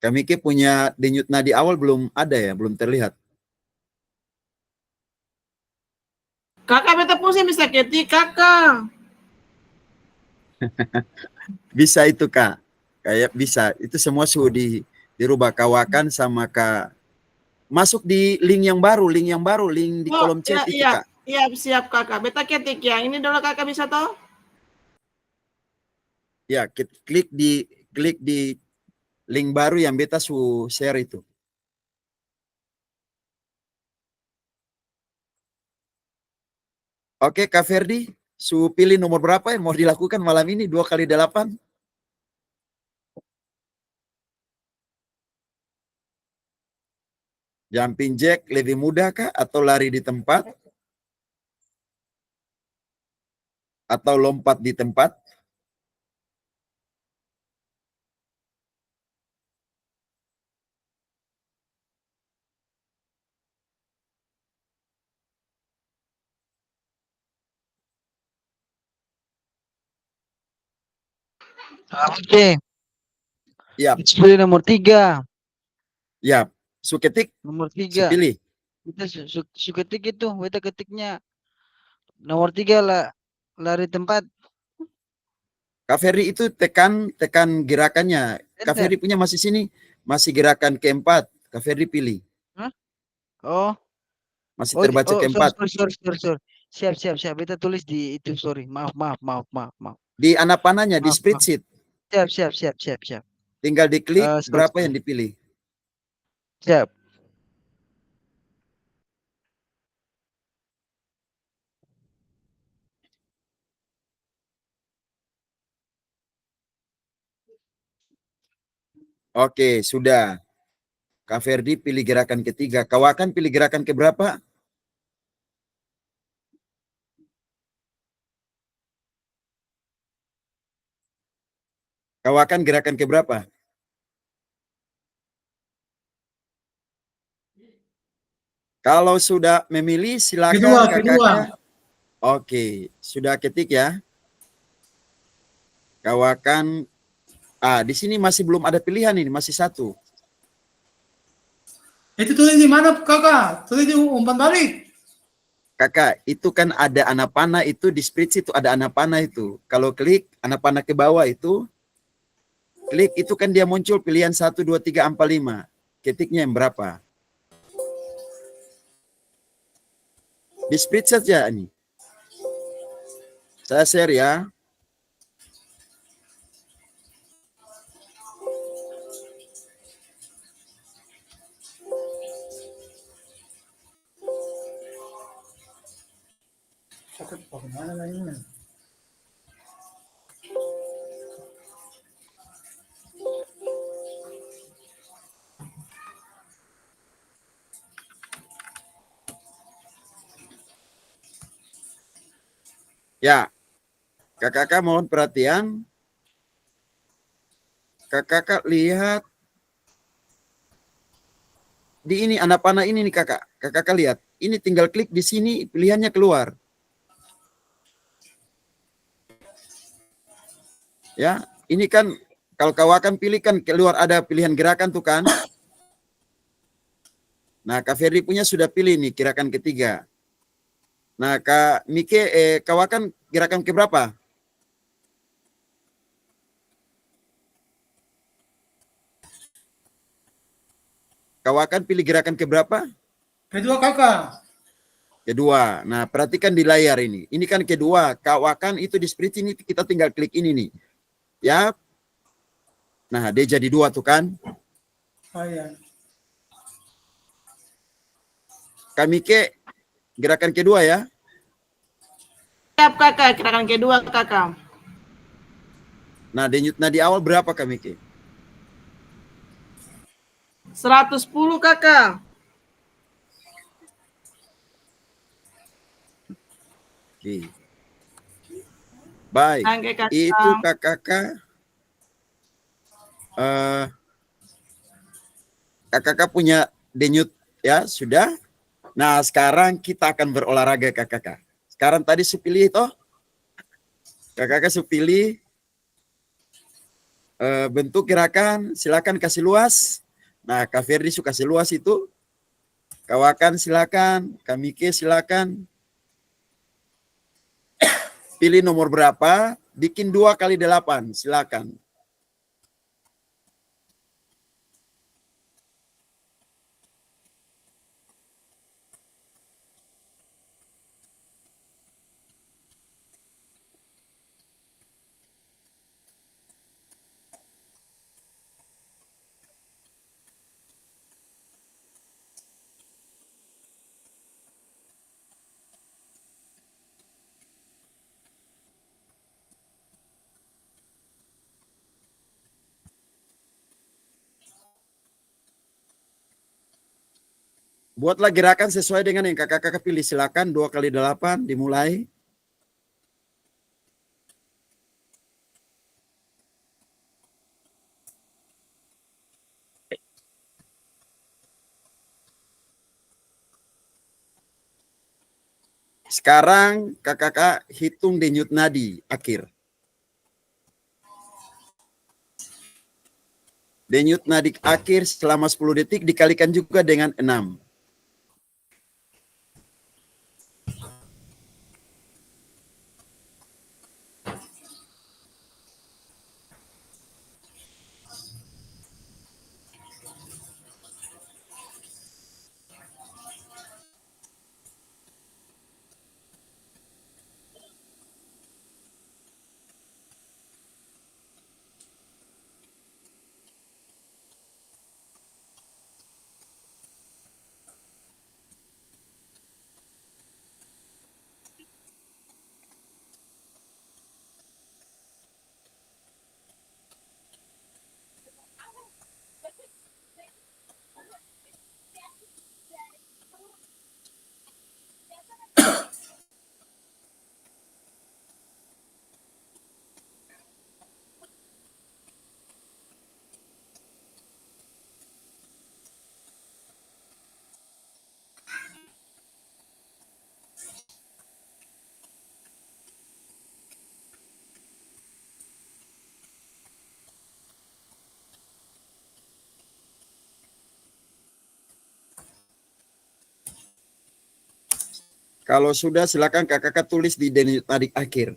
Kami ke punya denyut nadi awal belum ada ya, belum terlihat. Kakak beta pusing bisa ketik kakak. Bisa itu Kak. Kayak bisa. Itu semua sudah dirubah kawakan sama Kak. Masuk di link yang baru, link di kolom chat itu Kak. Iya, siap kakak. Beta ketik ya. Ini dulu kakak bisa toh? Ya, klik di link baru yang beta share itu. Oke, Kak Ferdi, pilih nomor berapa yang mau dilakukan malam ini 2x8? Jumping jack lebih mudah kah atau lari di tempat? Atau lompat di tempat? Oke, Ya, pilih nomor 3. ya. Ketik, Nomor 3. pilih. Kita ketik itu, kita ketiknya nomor 3 lah, lari tempat. Kak Ferdi itu tekan gerakannya. Kak Enter. Ferdi punya masih sini, masih gerakan keempat. Kak Ferdi pilih. Hah? Oh, Masih terbaca keempat. sorry. Siap. Kita tulis di itu, sorry. Maaf. Di anak panahnya, di Maaf. spreadsheet. Siap. Tinggal diklik berapa Sorry. yang dipilih. Siap. Oke, sudah. Kak Ferdi pilih gerakan ketiga. Kawakan pilih gerakan keberapa? Kawakan gerakan keberapa? Kalau sudah memilih silakan kakak. Oke, sudah ketik ya. Kawakan. Di sini masih belum ada pilihan ini, masih satu. Itu tulis di mana kakak? Tulis di umpan balik. Kakak, itu kan ada anak panah itu di spreadsheet itu ada anak panah itu. Kalau klik anak panah ke bawah itu, klik itu kan dia muncul pilihan 1, 2, 3, 4, 5. Ketiknya yang berapa? Di spreadsheet saja ini. Saya share ya. Bagaimana lagi? Ya, kakak mohon perhatian. Kakak lihat di ini anak panah ini nih kakak. Kakak lihat. Ini tinggal klik di sini pilihannya keluar. Ya, ini kan kalau kawakan pilih kan keluar ada pilihan gerakan tuh kan. Nah, Kak Ferdi punya sudah pilih nih gerakan ketiga. Nah, Kak Mike, kawakan gerakan keberapa? Kawakan pilih gerakan keberapa? Kedua kakak. Kedua. Nah, perhatikan di layar ini. Ini kan kedua. Kawakan itu di spreadsheet ini kita tinggal klik ini nih. Ya. Nah, dia jadi 2 tuh kan. Oh iya. Kak Mike, gerakan kedua ya. Siap kakak, gerakan kedua kakak. Nah, denyut nadi awal berapa Kak Mike? 110 kakak. Oke. Baik. Oke, kakak. Itu kakak. Kakak punya denyut ya, sudah. Nah, sekarang kita akan berolahraga kakak. Sekarang tadi supilih toh. Kakak supilih bentuk gerakan, silakan kasih luas. Nah, Kak Ferdi suka kasih luas itu. Kawakan silakan, Kak Mike silakan. Pilih nomor berapa, bikin 2 kali 8, silakan. Buatlah gerakan sesuai dengan yang kakak pilih. Silakan 2 kali 8 dimulai. Sekarang kakak hitung denyut nadi akhir. Denyut nadi akhir selama 10 detik dikalikan juga dengan 6. Kalau sudah silakan kakak tulis di denyut nadi akhir.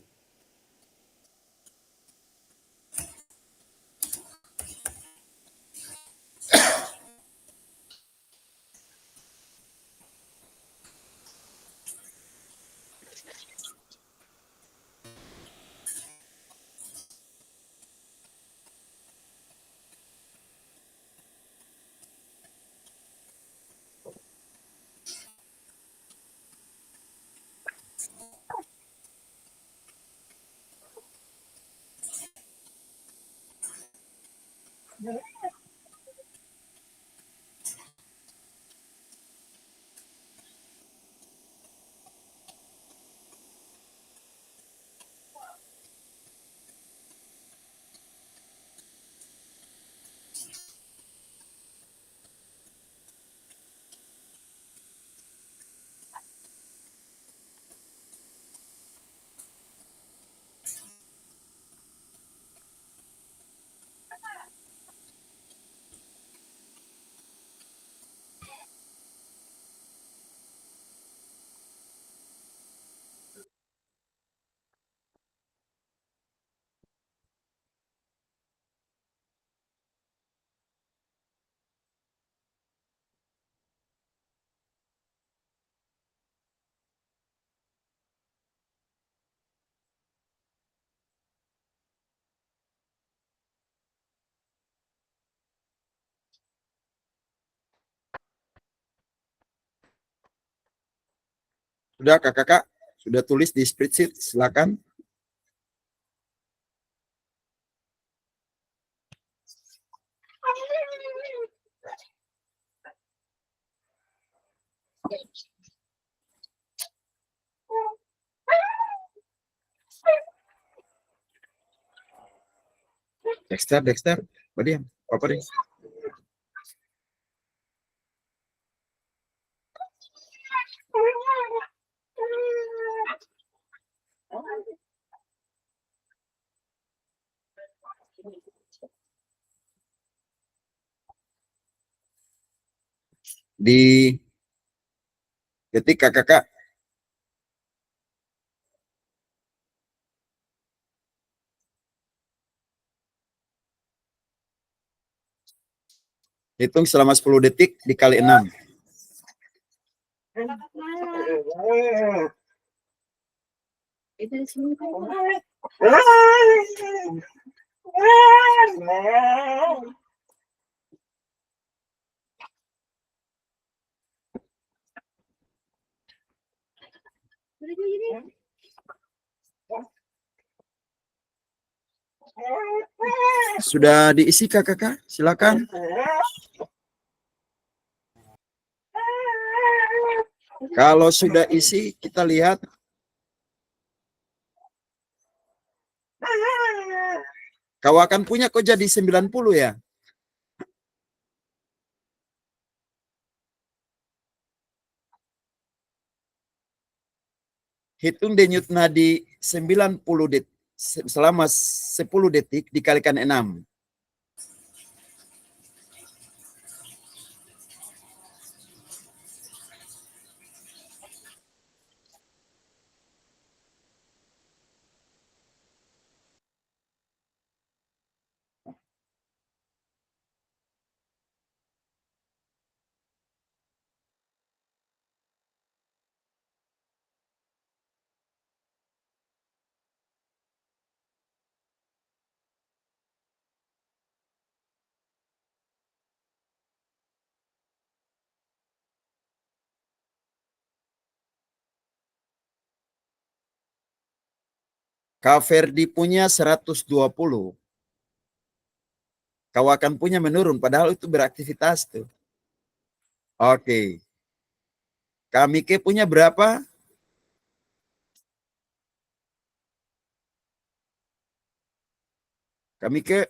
Sudah kakak sudah tulis di spreadsheet, silakan. Dexter, diam, apa deh? Di ketik kakak. Hitung selama 10 detik dikali 6. Sudah diisi kakak? Silakan. Kalau sudah isi, kita lihat. Kau akan punya kok jadi 90 ya. Hitung denyut nadi 90 detik selama 10 detik dikalikan 6. Kak Ferdi punya 120. Kau akan punya menurun, padahal itu beraktivitas tuh. Oke. Kami ke punya berapa? Kami ke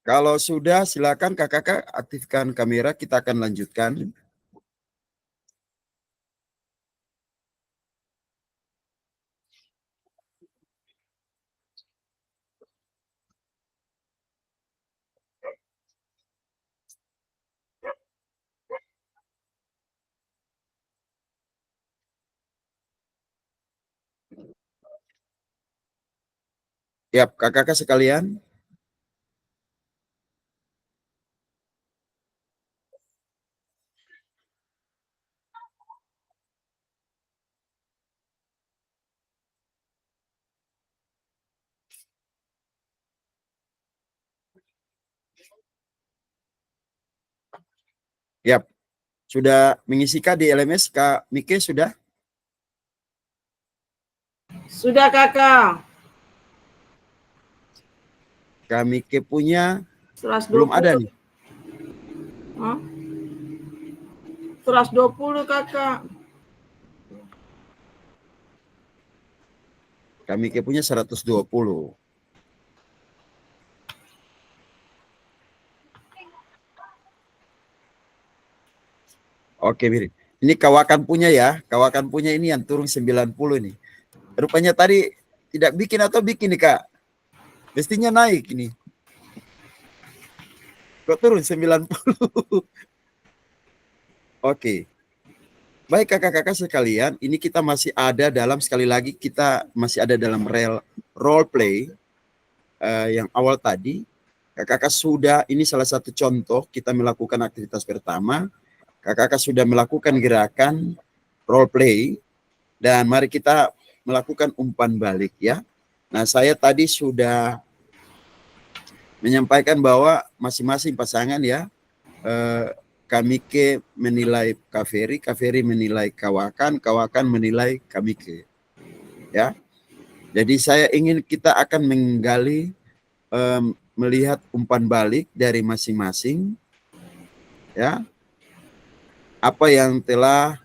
kalau sudah silakan kakak aktifkan kamera, kita akan lanjutkan. Ya, kakak-kakak sekalian. Ya, sudah mengisikah di LMS, Kak Mike sudah? Sudah kakak. Kak Mike punya 120. belum ada nih. Hah? 120 kakak. Kak Mike punya 120. Oke, Miri. Ini kawakan punya ya. Kawakan punya ini yang turun 90 nih. Rupanya tadi tidak bikin atau bikin nih, Kak? Mestinya naik ini. Kok turun 90? Oke. Baik kakak-kakak sekalian, ini kita masih ada dalam, sekali lagi kita masih ada dalam role play yang awal tadi. Kakak-kakak sudah, ini salah satu contoh kita melakukan aktivitas pertama. Kakak-kakak sudah melakukan gerakan role play dan mari kita melakukan umpan balik ya. Nah, saya tadi sudah menyampaikan bahwa masing-masing pasangan ya, Kamike menilai Kaveri, Kaveri menilai Kawakan, Kawakan menilai Kamike. Ya. Jadi saya ingin kita akan menggali melihat umpan balik dari masing-masing ya. Apa yang telah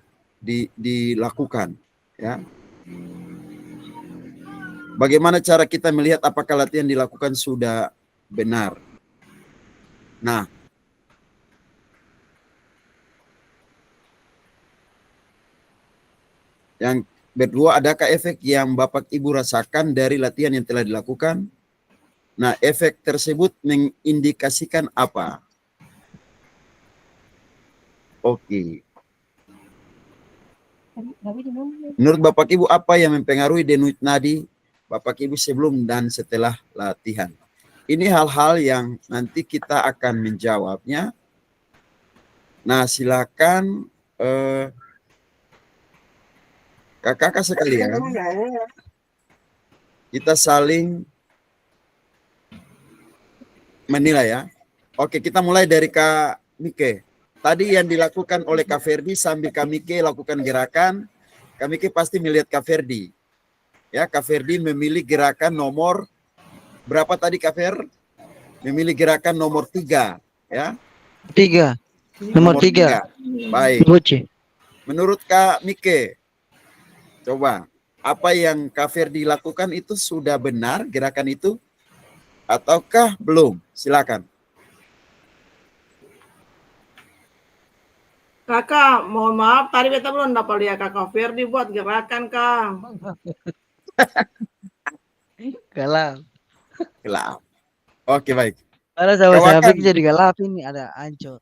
dilakukan ya. Bagaimana cara kita melihat apakah latihan dilakukan sudah benar? Nah, yang kedua, adakah efek yang Bapak Ibu rasakan dari latihan yang telah dilakukan? Nah, efek tersebut mengindikasikan apa? Oke. Menurut Bapak Ibu, apa yang mempengaruhi denyut nadi Bapak Ibu sebelum dan setelah latihan? Ini hal-hal yang nanti kita akan menjawabnya. Nah, silakan kakak-kakak sekalian, kita saling menilai ya. Oke, kita mulai dari Kak Mike. Tadi yang dilakukan oleh Kak Ferdi sambil Kak Mike lakukan gerakan, Kak Mike pasti melihat Kak Ferdi. Ya, Kak Ferdi memilih gerakan nomor berapa tadi Kak Fer? Memilih gerakan nomor 3, ya. 3. Nomor 3. Baik. Buci. Menurut Kak Mike, coba apa yang Kak Ferdi lakukan itu sudah benar gerakan itu ataukah belum? Silakan. Kakak, mohon maaf, tadi beta belum dapat lihat kakak Ferdi buat gerakan, Kang. Galap. Gelap. Oke, baik. Ada sama Kawakan. Sabik jadi galap ini ada ancol.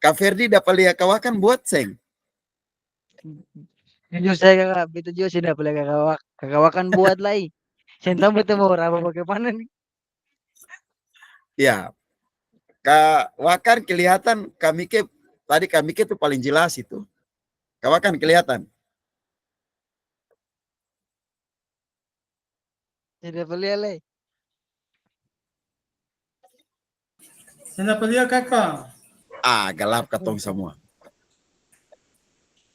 Kak Ferdi dapat lihat kawakan buat seng. Jujur saya kakak, itu juga sudah boleh kakawakan buat lagi. Saya tahu betul mau apa bagaimana nih. Ya. Kak Wakan kelihatan Kak Mike, tadi Kak Mike itu paling jelas itu. Kak Wakan kelihatan. Sudah boleh lagi. Saya dapat lihat kakak. Gelap katong semua.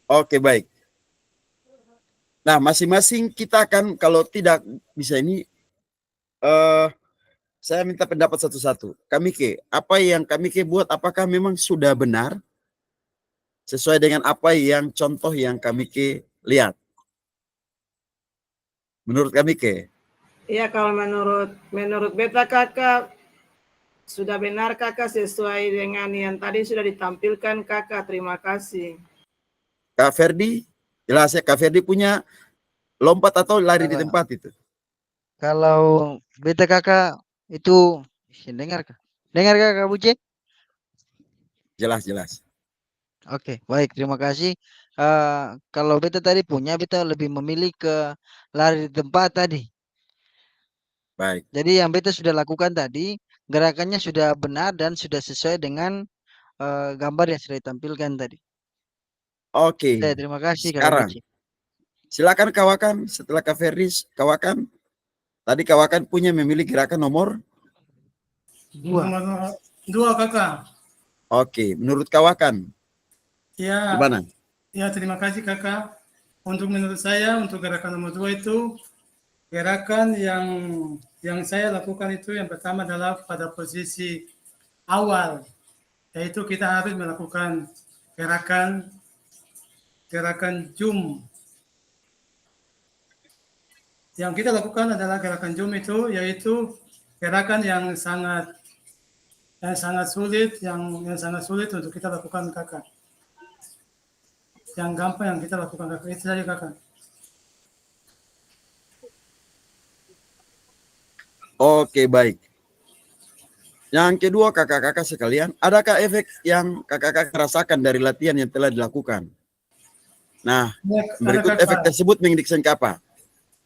Oke, baik. Nah, masing-masing kita akan, kalau tidak bisa ini, saya minta pendapat satu-satu. Kak Mike, apa yang Kak Mike buat, apakah memang sudah benar? Sesuai dengan apa yang contoh yang Kak Mike lihat? Menurut Kak Mike? Iya, kalau menurut beta kakak, sudah benar kakak sesuai dengan yang tadi sudah ditampilkan kakak. Terima kasih. Kak Ferdi, jelas ya Kak Ferdi punya lompat atau lari di tempat itu? Kalau beta kakak itu dengar kah? Dengar kakak Buce? Jelas, jelas. Oke, baik, terima kasih. Kalau beta tadi punya, beta lebih memilih ke lari di tempat tadi. Baik. Jadi yang beta sudah lakukan tadi, gerakannya sudah benar dan sudah sesuai dengan gambar yang sudah ditampilkan tadi. Oke. Terima kasih Kakak Sekarang Puji. silakan kawakan setelah Kak Ferris, kawakan. Tadi kawakan punya memilih gerakan nomor. Dua. Nomor 2 kakak. Oke, menurut kawakan Ya, gimana? ya terima kasih kakak. Untuk menurut saya untuk gerakan nomor 2 itu gerakan yang saya lakukan itu yang pertama adalah pada posisi awal, yaitu kita harus melakukan gerakan gerakan zoom. Yang kita lakukan adalah gerakan zoom itu yaitu gerakan yang sangat sulit untuk kita lakukan kakak. Yang gampang yang kita lakukan kakak itu saja kakak. Oke, baik. Yang kedua kakak-kakak sekalian, adakah efek yang kakak-kakak rasakan dari latihan yang telah dilakukan? Nah, Ya, berikut kakak. efek tersebut mengindikasikan apa?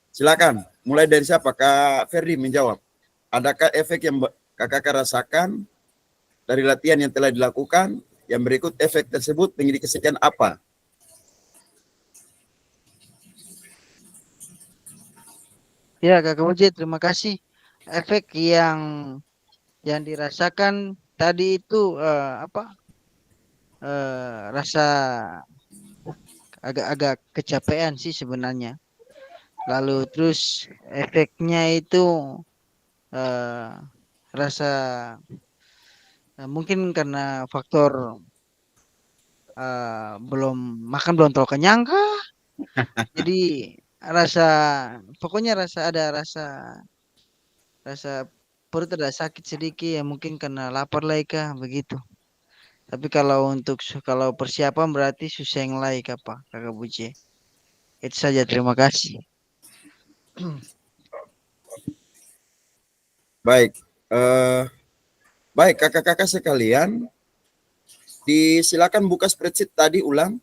Silakan, mulai dari siapa? Kak Ferdi menjawab. Adakah efek yang kakak-kakak rasakan dari latihan yang telah dilakukan? Yang berikut efek tersebut mengindikasikan apa? Ya Kakak Puji, terima kasih. Efek yang dirasakan tadi itu apa? Rasa agak-agak kecapean sih sebenarnya. Lalu terus efeknya itu eh, rasa mungkin karena faktor belum makan belum terlalu kenyang kah? Jadi rasa pokoknya ada rasa perut ada sakit sedikit ya mungkin karena lapar lagi kah begitu. Tapi kalau persiapan berarti susah yang lain apa Kakak Puji. Itu saja terima kasih. Baik, baik kakak-kakak sekalian, disilakan buka spreadsheet tadi ulang.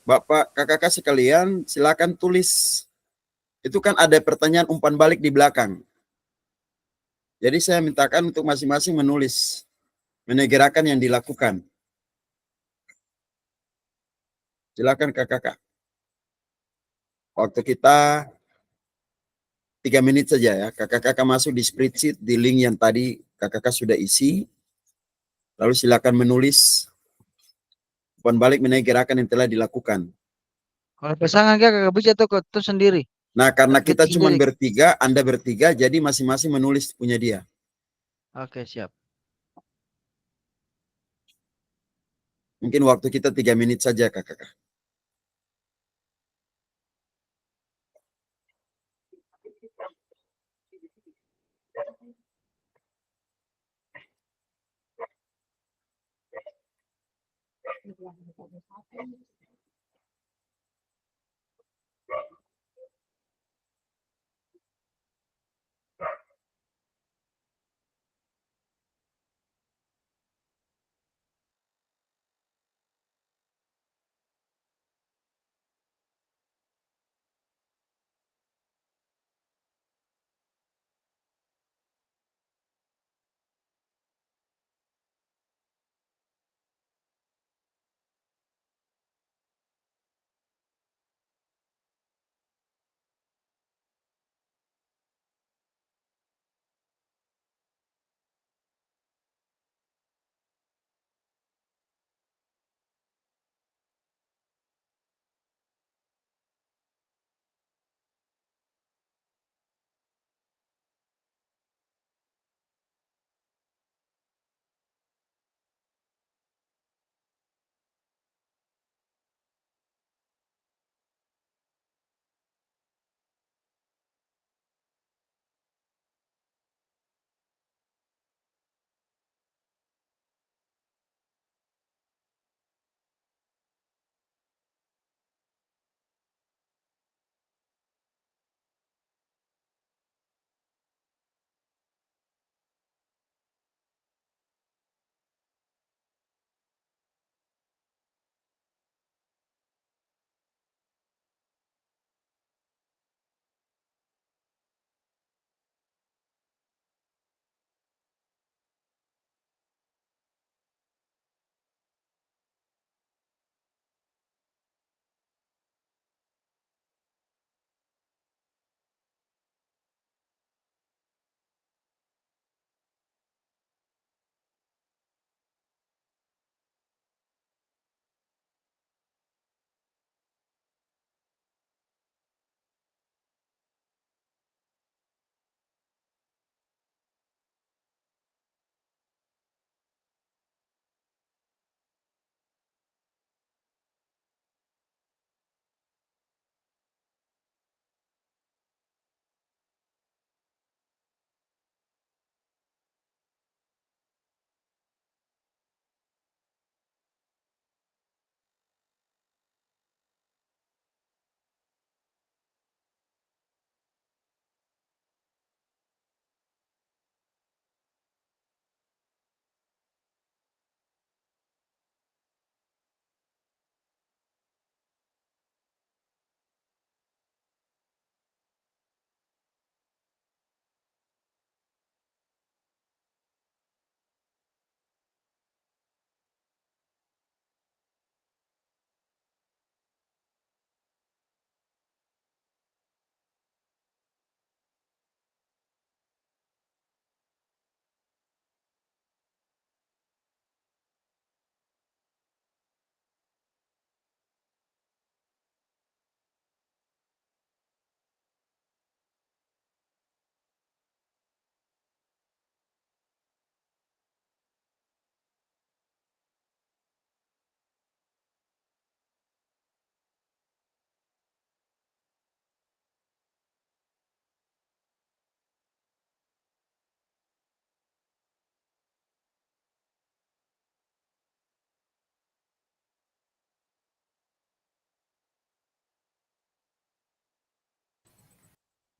Bapak, kakak-kakak sekalian, silakan tulis. Itu kan ada pertanyaan umpan balik di belakang. Jadi saya mintakan untuk masing-masing menulis menegerakan yang dilakukan. Silakan kakak-kakak. Waktu kita 3 menit saja ya. Kakak-kakak masuk di spreadsheet di link yang tadi kakak-kakak sudah isi. Lalu silakan menulis umpan balik mengenai gerakan yang telah dilakukan. Kalau pasangan Kakak Puji atau kau tuh sendiri? Nah, karena kita Ketik cuma sendiri. bertiga, Anda bertiga, jadi masing-masing menulis punya dia. Oke siap. Mungkin waktu kita 3 menit saja, kakak-kakak.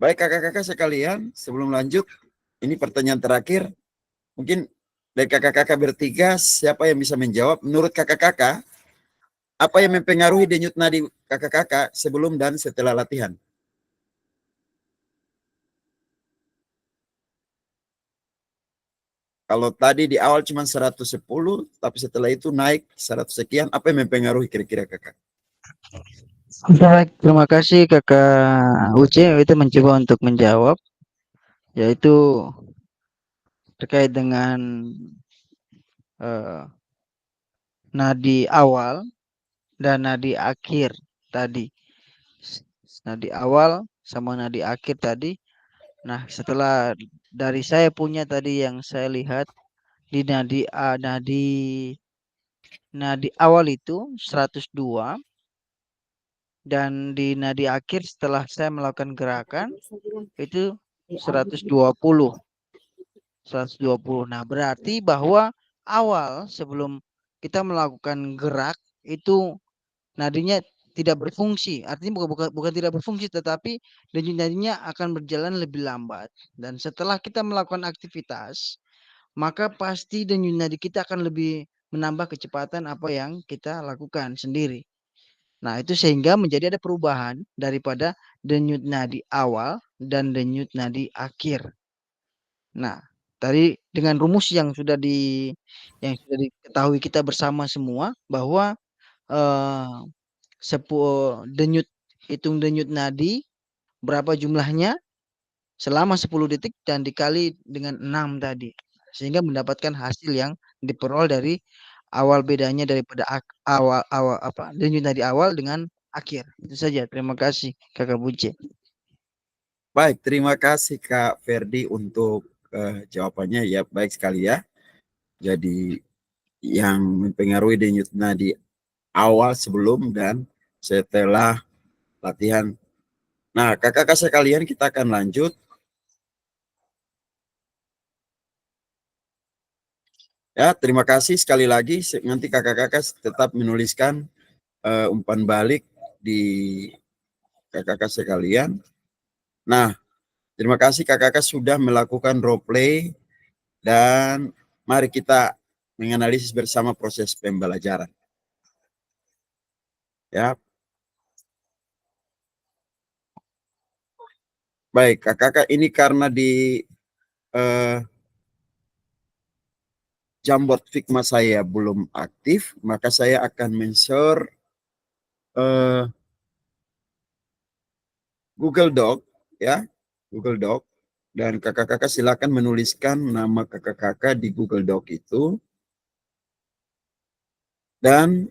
Baik kakak-kakak sekalian, sebelum lanjut, ini pertanyaan terakhir. Mungkin dari kakak-kakak bertiga, siapa yang bisa menjawab? Menurut kakak-kakak, apa yang mempengaruhi denyut nadi kakak-kakak sebelum dan setelah latihan? Kalau tadi di awal cuma 110, tapi setelah itu naik 100 sekian, apa yang mempengaruhi kira-kira kakak? Baik, terima kasih Kakak Uce itu mencoba untuk menjawab, yaitu terkait dengan eh, nadi awal dan nadi akhir tadi. Nadi awal sama nadi akhir tadi. Nah, setelah dari saya punya tadi yang saya lihat di nadi awal itu 102 dan di nadi akhir setelah saya melakukan gerakan itu 120. 120. Nah, berarti bahwa awal sebelum kita melakukan gerak itu nadinya tidak berfungsi. Artinya bukan tidak berfungsi, tetapi denyut nadinya akan berjalan lebih lambat. Dan setelah kita melakukan aktivitas, maka pasti denyut nadi kita akan lebih menambah kecepatan apa yang kita lakukan sendiri. Nah, itu sehingga menjadi ada perubahan daripada denyut nadi awal dan denyut nadi akhir. Nah, tadi dengan rumus yang sudah diketahui kita bersama semua bahwa eh, denyut hitung denyut nadi berapa jumlahnya selama 10 detik dan dikali dengan 6 tadi sehingga mendapatkan hasil yang diperoleh dari awal bedanya daripada awal awal apa denyut nadi awal dengan akhir. Itu saja. Terima kasih Kakak Buce. Baik, terima kasih Kak Ferdi untuk jawabannya ya, baik sekali ya. Jadi yang mempengaruhi denyut nadi awal sebelum dan setelah latihan. Nah, kakak-kakak sekalian kita akan lanjut. Ya, terima kasih sekali lagi. Nanti kakak-kakak tetap menuliskan umpan balik di kakak-kakak sekalian. Nah, terima kasih kakak-kakak sudah melakukan role play dan mari kita menganalisis bersama proses pembelajaran. Ya. Baik, kakak-kakak ini karena di Jamboard Figma saya belum aktif, maka saya akan men-share Google Doc ya, Google Doc, dan kakak-kakak silakan menuliskan nama kakak-kakak di Google Doc itu dan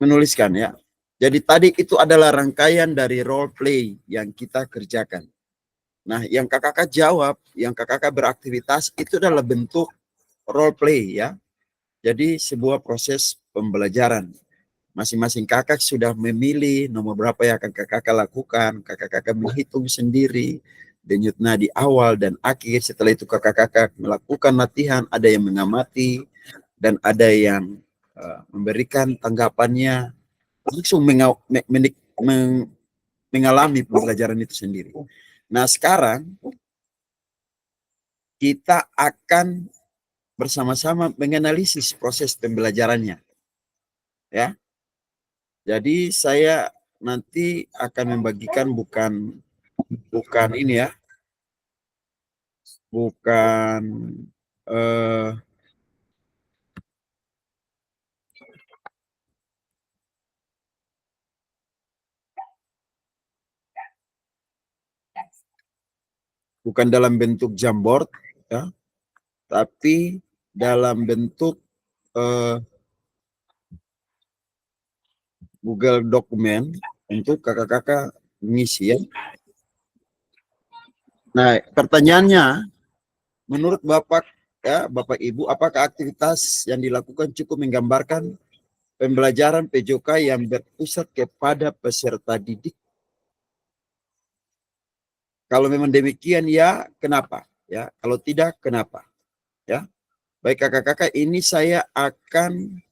menuliskan ya. Jadi tadi itu adalah rangkaian dari role play yang kita kerjakan. Nah, yang kakak-kakak jawab, yang kakak-kakak beraktivitas itu adalah bentuk role play ya. Jadi sebuah proses pembelajaran. Masing-masing kakak sudah memilih nomor berapa yang akan kakak lakukan. Kakak-kakak menghitung sendiri denyut nadi awal dan akhir. Setelah itu kakak-kakak melakukan latihan. Ada yang mengamati dan ada yang memberikan tanggapannya. Langsung mengalami pembelajaran itu sendiri. Nah, sekarang kita akan bersama-sama menganalisis proses pembelajarannya. Ya. Jadi saya nanti akan membagikan bukan ini ya. Bukan bukan dalam bentuk Jamboard ya, tapi dalam bentuk Google dokumen untuk kakak-kakak mengisi ya. Nah, pertanyaannya, menurut Bapak ya, Bapak Ibu, apakah aktivitas yang dilakukan cukup menggambarkan pembelajaran PJOK yang berpusat kepada peserta didik? Kalau memang demikian ya, kenapa? Ya, kalau tidak, kenapa? Ya. Baik kakak-kakak, ini saya akan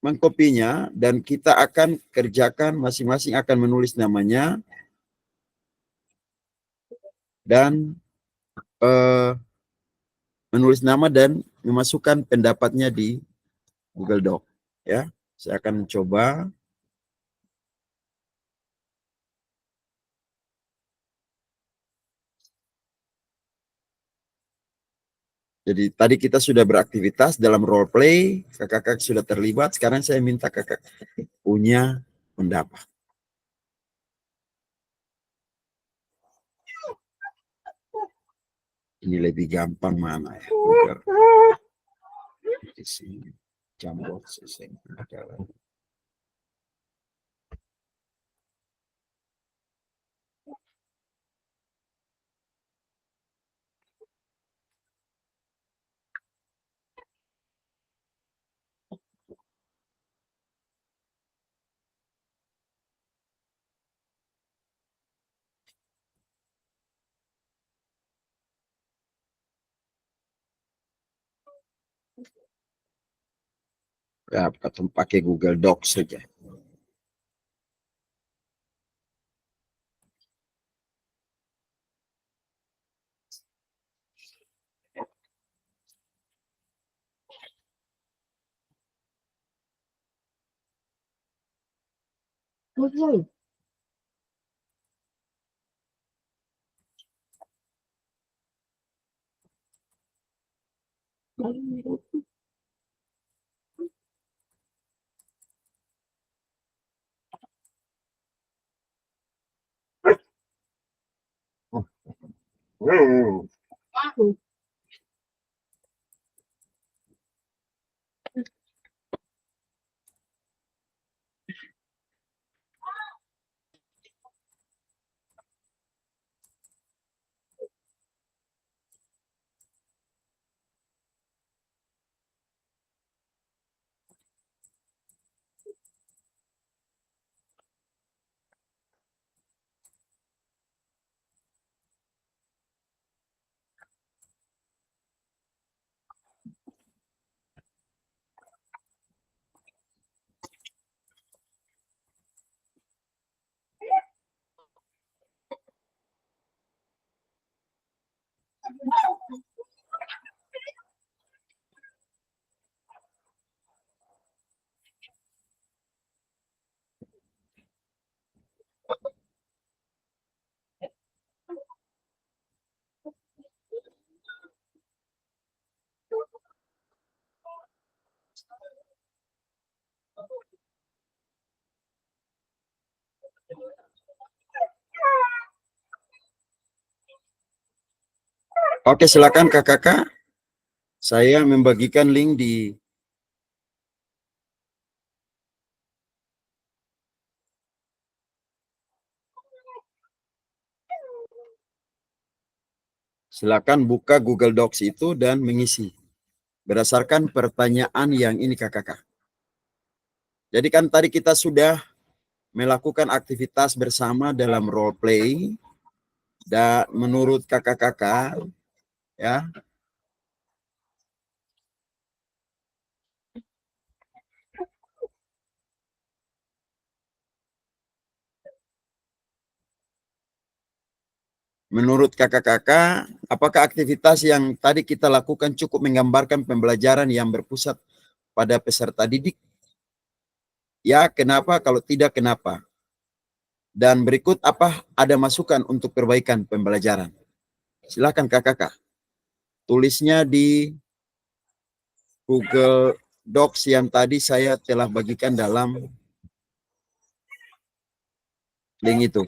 mengkopinya dan kita akan kerjakan, masing-masing akan menulis namanya dan menulis nama dan memasukkan pendapatnya di Google Doc. Ya, saya akan coba. Jadi tadi kita sudah beraktivitas dalam role play, kakak-kakak sudah terlibat, sekarang saya minta kakak punya pendapat. Ini lebih gampang mana ya? Di sini, Jambox adalah. Ya, atau pakai Google Docs saja. Oke, silakan kakak-kakak. Saya membagikan link di silakan buka Google Docs itu dan mengisi berdasarkan pertanyaan yang ini kakak-kakak. Jadi kan tadi kita sudah melakukan aktivitas bersama dalam role play dan menurut kakak-kakak ya, menurut kakak-kakak, apakah aktivitas yang tadi kita lakukan cukup menggambarkan pembelajaran yang berpusat pada peserta didik? Ya, kenapa? Kalau tidak, kenapa? Dan berikut apa ada masukan untuk perbaikan pembelajaran? Silakan kakak-kakak. Tulisnya di Google Docs yang tadi saya telah bagikan dalam link itu.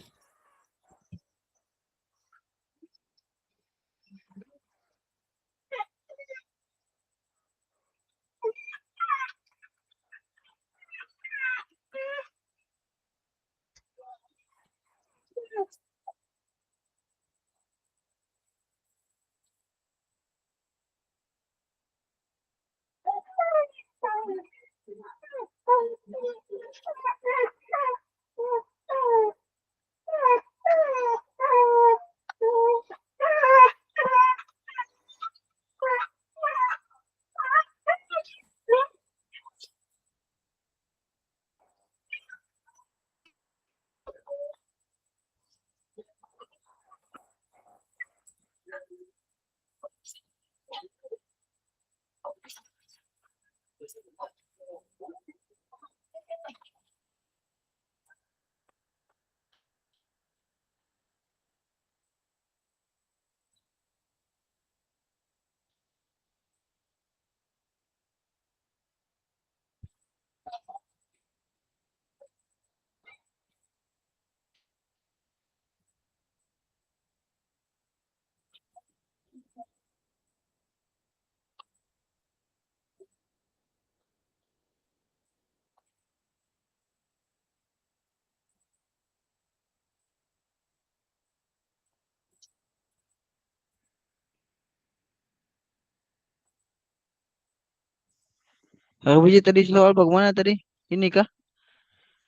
Kak Puji tadi soal bagaimana tadi? Ini kah?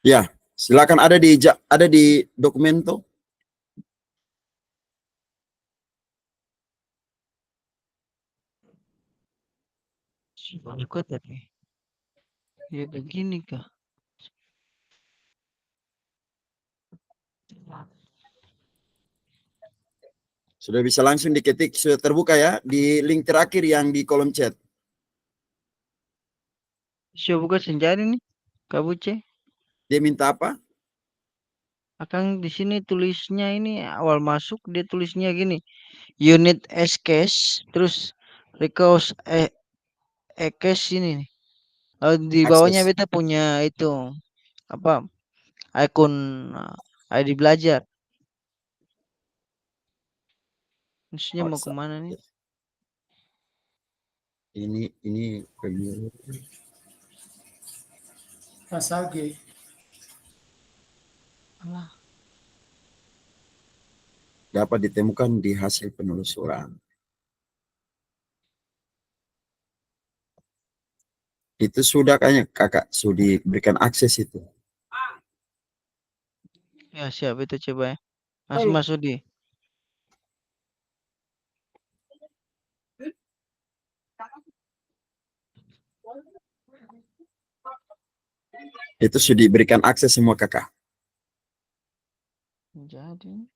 Ya, silakan ada di dokumento. Suka tadi. Ya begini kah? Sudah bisa langsung diketik, sudah terbuka ya di link terakhir yang di kolom chat. Saya buka senjata nih, Kak Puji. Dia minta apa? Akan di sini tulisnya ini awal masuk dia tulisnya gini. Unit S cash terus request cash ini nih. Lalu di bawahnya Akses. beta punya itu apa akun ID belajar. Maksudnya Oh, mau kemana nih? ini Pasal G. Alah, dapat ditemukan di hasil penelusuran. Itu sudah kayaknya kakak sudah diberikan akses itu. ya siap itu coba ya. Langsung masuk di. Itu sudah diberikan akses semua kakak. Jadi.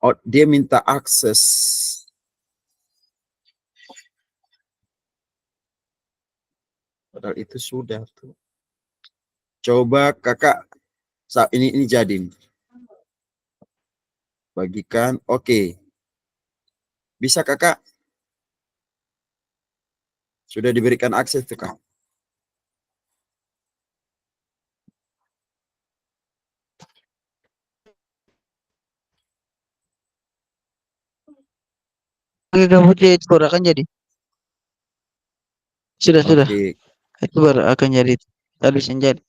Oh, dia minta akses. Padahal itu sudah tuh. Coba kakak, ini jadi. Bagikan, oke. Bisa kakak? Sudah diberikan akses tuh kak. Oke, Kak Puji itu baru akan jadi. Sudah. Oke, Itu baru akan jadi. Tadi jadi.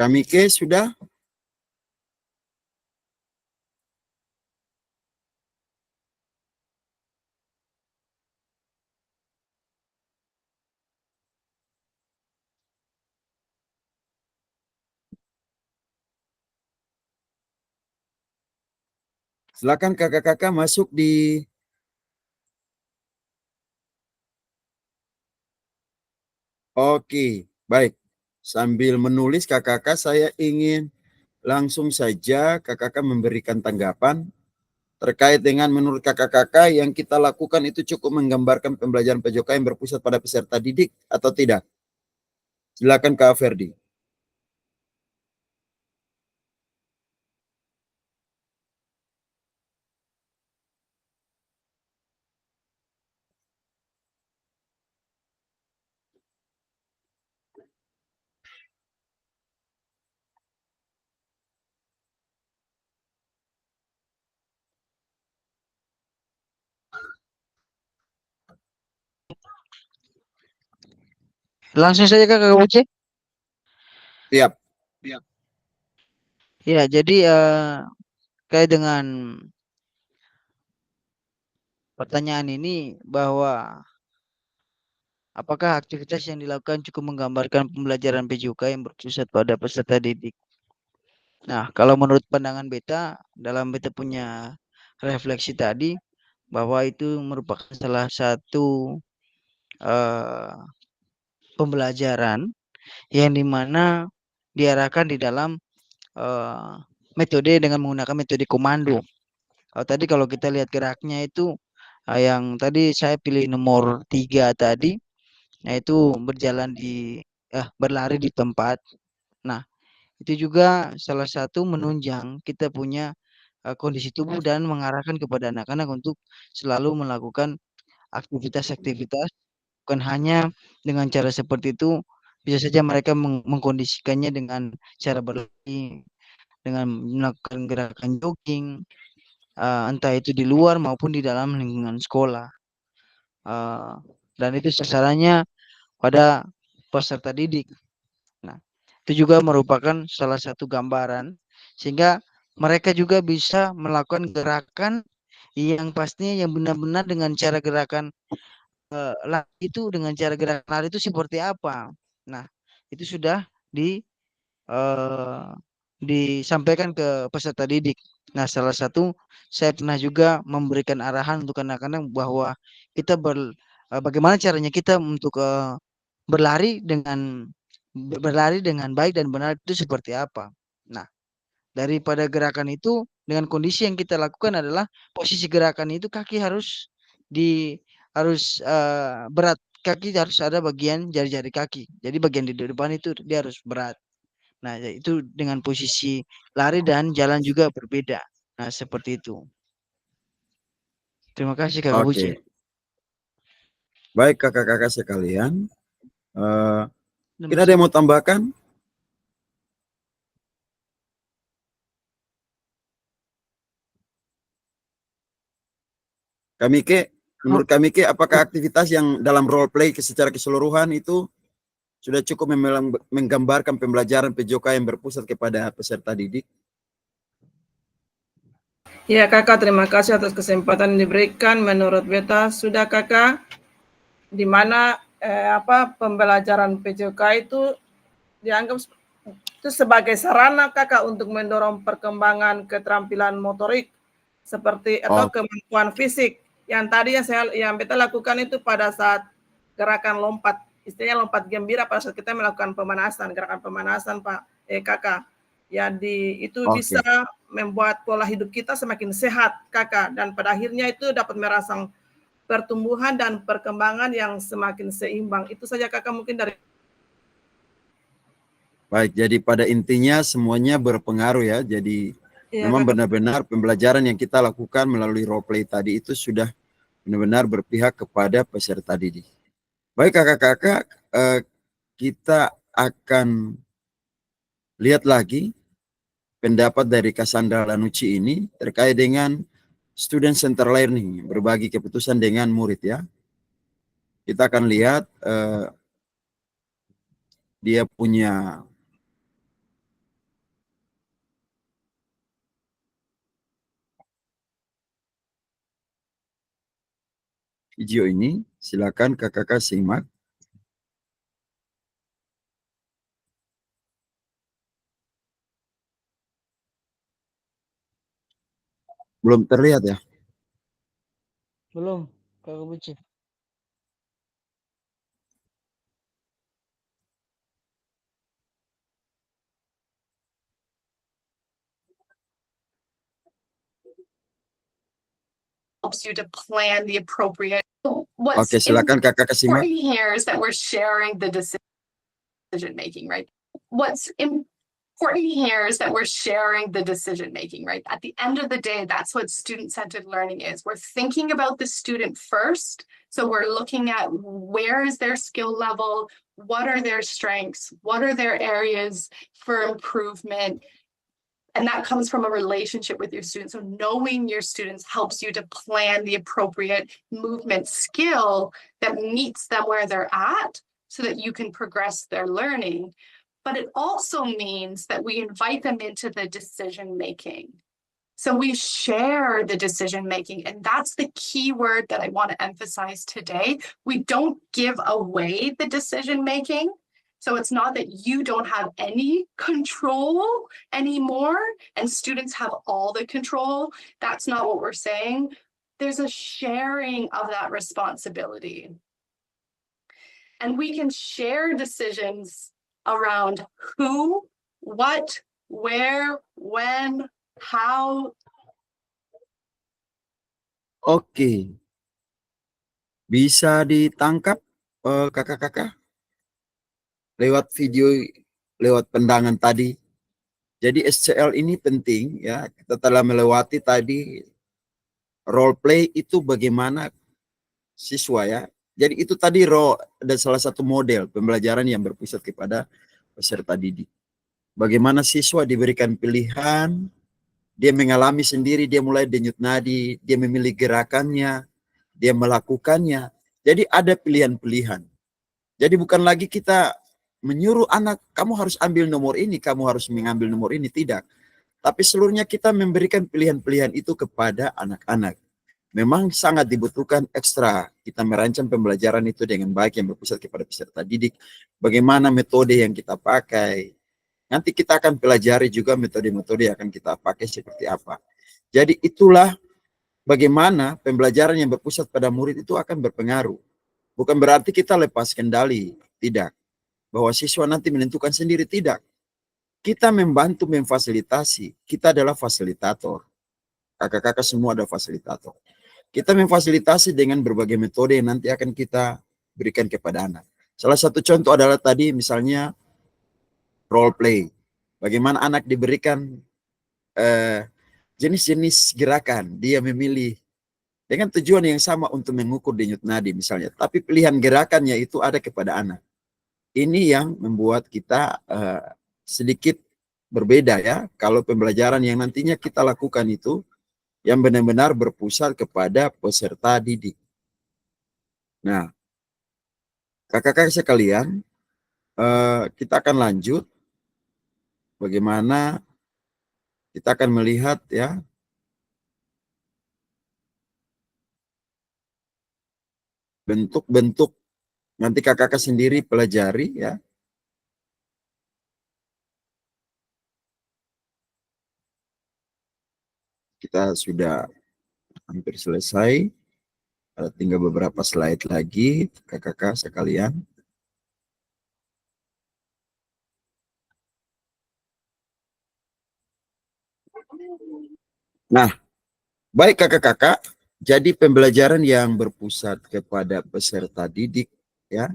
kami ke sudah. Silakan kakak-kakak masuk di. Oke, baik. Sambil menulis kakak-kakak saya ingin langsung saja kakak-kakak memberikan tanggapan terkait dengan menurut kakak-kakak yang kita lakukan itu cukup menggambarkan pembelajaran PJOK yang berpusat pada peserta didik atau tidak. Silakan Kak Ferdi. Langsung saja Kak Puji. Siap. Ya, jadi kait dengan pertanyaan ini bahwa apakah aktivitas yang dilakukan cukup menggambarkan pembelajaran PJOK yang berpusat pada peserta didik? Nah, kalau menurut pandangan beta, dalam beta punya refleksi tadi, bahwa itu merupakan salah satu pembelajaran yang dimana diarahkan di dalam metode dengan menggunakan metode komando. Kalau kita lihat geraknya itu yang tadi saya pilih nomor 3 tadi, yaitu berlari di tempat. Nah, itu juga salah satu menunjang kita punya kondisi tubuh dan mengarahkan kepada anak-anak untuk selalu melakukan aktivitas-aktivitas, bukan hanya dengan cara seperti itu, bisa saja mereka mengkondisikannya dengan cara berlari, dengan melakukan gerakan jogging, entah itu di luar maupun di dalam lingkungan sekolah. Dan itu sasarannya pada peserta didik. Nah, itu juga merupakan salah satu gambaran sehingga mereka juga bisa melakukan gerakan yang pastinya yang benar-benar dengan cara gerakan lari itu dengan cara gerakan lari itu seperti apa. Nah, itu sudah disampaikan ke peserta didik. Nah, salah satu saya pernah juga memberikan arahan untuk anak-anak bahwa kita bagaimana caranya kita untuk berlari dengan baik dan benar itu seperti apa. Nah, daripada gerakan itu dengan kondisi yang kita lakukan adalah posisi gerakan itu kaki harus berat, kaki harus ada bagian jari-jari kaki. Jadi bagian di depan itu dia harus berat. Nah, itu dengan posisi lari dan jalan juga berbeda. Nah, seperti itu. Terima kasih Kakak Buci. Baik kakak-kakak sekalian, kita ada yang mau tambahkan? Menurut kami apakah aktivitas yang dalam role play secara keseluruhan itu sudah cukup menggambarkan pembelajaran PJOK yang berpusat kepada peserta didik? Ya kakak, terima kasih atas kesempatan yang diberikan. Menurut beta sudah kakak, di mana pembelajaran PJOK itu dianggap itu sebagai sarana kakak untuk mendorong perkembangan keterampilan motorik seperti atau kemampuan fisik yang tadi yang beta lakukan itu pada saat gerakan lompat, istilahnya lompat gembira pada saat kita melakukan gerakan pemanasan kakak. Jadi itu bisa membuat pola hidup kita semakin sehat kakak, dan pada akhirnya itu dapat merangsang pertumbuhan dan perkembangan yang semakin seimbang. Itu saja kakak mungkin dari. Baik, jadi pada intinya semuanya berpengaruh ya. Jadi memang benar-benar pembelajaran yang kita lakukan melalui role play tadi itu sudah benar-benar berpihak kepada peserta didik. Baik kakak-kakak, kita akan lihat lagi pendapat dari Cassandra Lanucci ini terkait dengan student center learning, berbagi keputusan dengan murid ya. Kita akan lihat dia punya video ini, silakan kakak-kakak simak. Belum terlihat ya? Belum, Kakak Buci. Helps you to plan the appropriate. Oke, silakan kakak simak. Important here is that we're sharing the decision making, right? What's important here is that we're sharing the decision making, right? At the end of the day, that's what student-centered learning is. We're thinking about the student first. So we're looking at where is their skill level, what are their strengths, what are their areas for improvement. And that comes from a relationship with your students. So knowing your students helps you to plan the appropriate movement skill that meets them where they're at so that you can progress their learning. But it also means that we invite them into the decision making. So we share the decision making, and that's the key word that I want to emphasize today. We don't give away the decision making. So it's not that you don't have any control anymore and students have all the control. That's not what we're saying. There's a sharing of that responsibility. And we can share decisions around who, what, where, when, how. Oke, bisa ditangkap kakak-kakak lewat video, lewat pandangan tadi. Jadi SCL ini penting ya, kita telah melewati tadi role play itu bagaimana siswa ya. Jadi itu tadi ada salah satu model pembelajaran yang berpusat kepada peserta didik. Bagaimana siswa diberikan pilihan, dia mengalami sendiri, dia mulai denyut nadi, dia memilih gerakannya, dia melakukannya. Jadi ada pilihan-pilihan. Jadi bukan lagi kita menyuruh anak, kamu harus ambil nomor ini, kamu harus mengambil nomor ini, tidak. Tapi seluruhnya kita memberikan pilihan-pilihan itu kepada anak-anak. Memang sangat dibutuhkan ekstra kita merancang pembelajaran itu dengan baik yang berpusat kepada peserta didik. Bagaimana metode yang kita pakai. Nanti kita akan pelajari juga metode-metode yang akan kita pakai seperti apa. Jadi itulah bagaimana pembelajaran yang berpusat pada murid itu akan berpengaruh. Bukan berarti kita lepas kendali, tidak. Bahwa siswa nanti menentukan sendiri, tidak. Kita membantu memfasilitasi, kita adalah fasilitator. Kakak-kakak semua ada fasilitator. Kita memfasilitasi dengan berbagai metode yang nanti akan kita berikan kepada anak. Salah satu contoh adalah tadi misalnya role play. Bagaimana anak diberikan jenis-jenis gerakan, dia memilih dengan tujuan yang sama untuk mengukur denyut nadi misalnya. Tapi pilihan gerakannya itu ada kepada anak. Ini yang membuat kita sedikit berbeda ya. Kalau pembelajaran yang nantinya kita lakukan itu yang benar-benar berpusat kepada peserta didik. Nah, kakak-kakak sekalian, kita akan lanjut. Bagaimana kita akan melihat ya bentuk-bentuk, nanti kakak-kakak sendiri pelajari ya. Kita sudah hampir selesai. Ada tinggal beberapa slide lagi, kakak-kakak sekalian. Nah, baik kakak-kakak, jadi pembelajaran yang berpusat kepada peserta didik ya.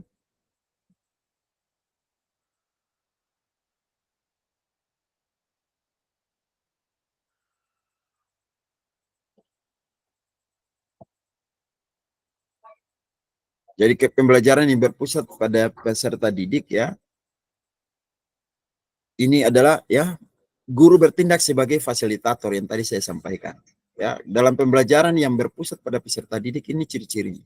Jadi pembelajaran yang berpusat pada peserta didik ya. Ini adalah ya guru bertindak sebagai fasilitator yang tadi saya sampaikan. Ya, dalam pembelajaran yang berpusat pada peserta didik ini ciri-cirinya.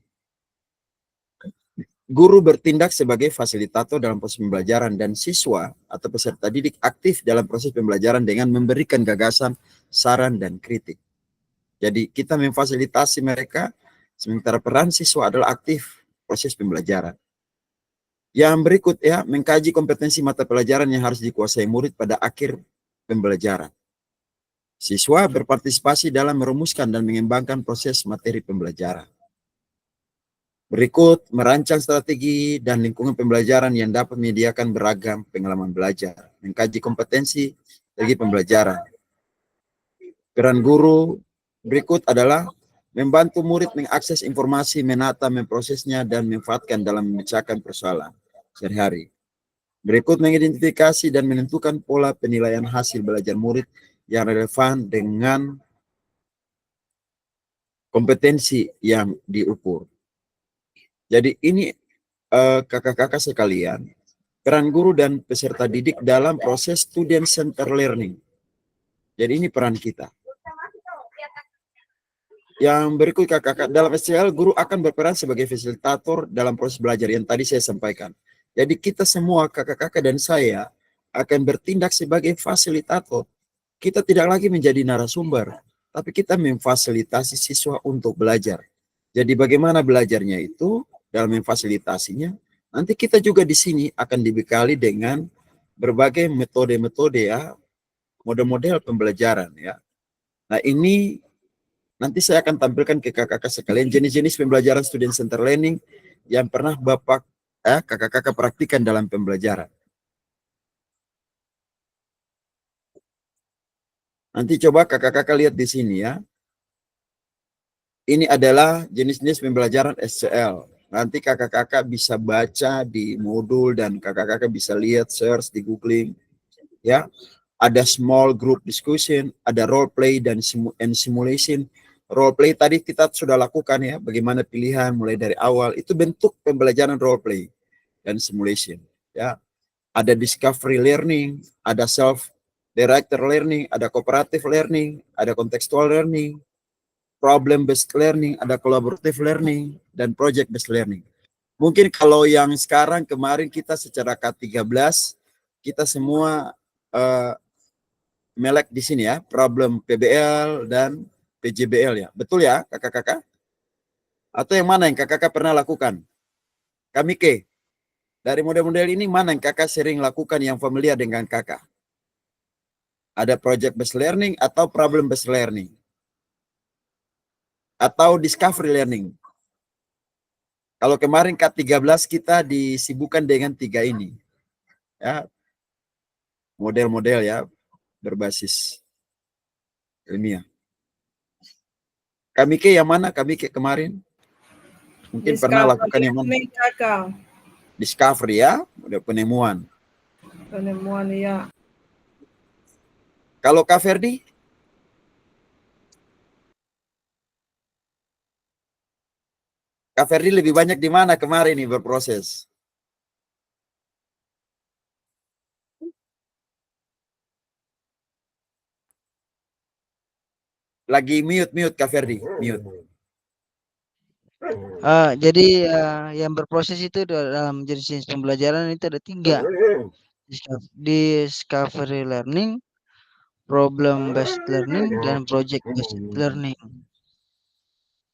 Guru bertindak sebagai fasilitator dalam proses pembelajaran dan siswa atau peserta didik aktif dalam proses pembelajaran dengan memberikan gagasan, saran, dan kritik. Jadi kita memfasilitasi mereka, sementara peran siswa adalah aktif proses pembelajaran. Yang berikut ya, mengkaji kompetensi mata pelajaran yang harus dikuasai murid pada akhir pembelajaran. Siswa berpartisipasi dalam merumuskan dan mengembangkan proses materi pembelajaran. Berikut, merancang strategi dan lingkungan pembelajaran yang dapat menyediakan beragam pengalaman belajar. Mengkaji kompetensi strategi pembelajaran. Peran guru berikut adalah membantu murid mengakses informasi, menata, memprosesnya, dan memanfaatkan dalam memecahkan persoalan sehari-hari. Berikut, mengidentifikasi dan menentukan pola penilaian hasil belajar murid yang relevan dengan kompetensi yang diukur. Jadi ini kakak-kakak sekalian, peran guru dan peserta didik dalam proses student center learning. Jadi ini peran kita. Yang berikut kakak-kakak, dalam SCL guru akan berperan sebagai fasilitator dalam proses belajar yang tadi saya sampaikan. Jadi kita semua kakak-kakak dan saya akan bertindak sebagai fasilitator. Kita tidak lagi menjadi narasumber, tapi kita memfasilitasi siswa untuk belajar. Jadi bagaimana belajarnya itu dalam memfasilitasinya, nanti kita juga di sini akan dibekali dengan berbagai metode-metode ya, model-model pembelajaran ya. Nah ini nanti saya akan tampilkan ke kakak-kakak sekalian jenis-jenis pembelajaran student center learning yang pernah Bapak kakak-kakak praktikan dalam pembelajaran. Nanti coba kakak-kakak lihat di sini ya. Ini adalah jenis-jenis pembelajaran SCL. Nanti kakak-kakak bisa baca di modul dan kakak-kakak bisa lihat search di googling. Ya, ada small group discussion, ada role play dan simulation. Role play tadi kita sudah lakukan ya, bagaimana pilihan mulai dari awal. Itu bentuk pembelajaran role play dan simulation. Ya, ada discovery learning, ada self-directed learning, ada cooperative learning, ada contextual learning, problem based learning, ada collaborative learning, dan project based learning. Mungkin kalau yang sekarang kemarin kita secara K13, kita semua melek di sini ya, problem PBL dan PJBL ya. Betul ya kakak-kakak? Atau yang mana yang kakak-kakak pernah lakukan? Kami ke, dari model-model ini mana yang kakak sering lakukan yang familiar dengan kakak? Ada project based learning atau problem based learning? Atau discovery learning? Kalau kemarin K13 kita disibukkan dengan 3 ini. Ya, model-model ya, berbasis ilmiah. Kami ke yang mana? Kami ke kemarin? Mungkin pernah lakukan yang mana? Discovery ya, model penemuan. Penemuan ya. Kalau Kak Ferdi? Kak Ferdi lebih banyak di mana kemarin nih berproses? Lagi mute Kak Ferdi, mute. Jadi yang berproses itu dalam jenis pembelajaran itu ada 3. Discovery learning, problem based learning, dan project based learning.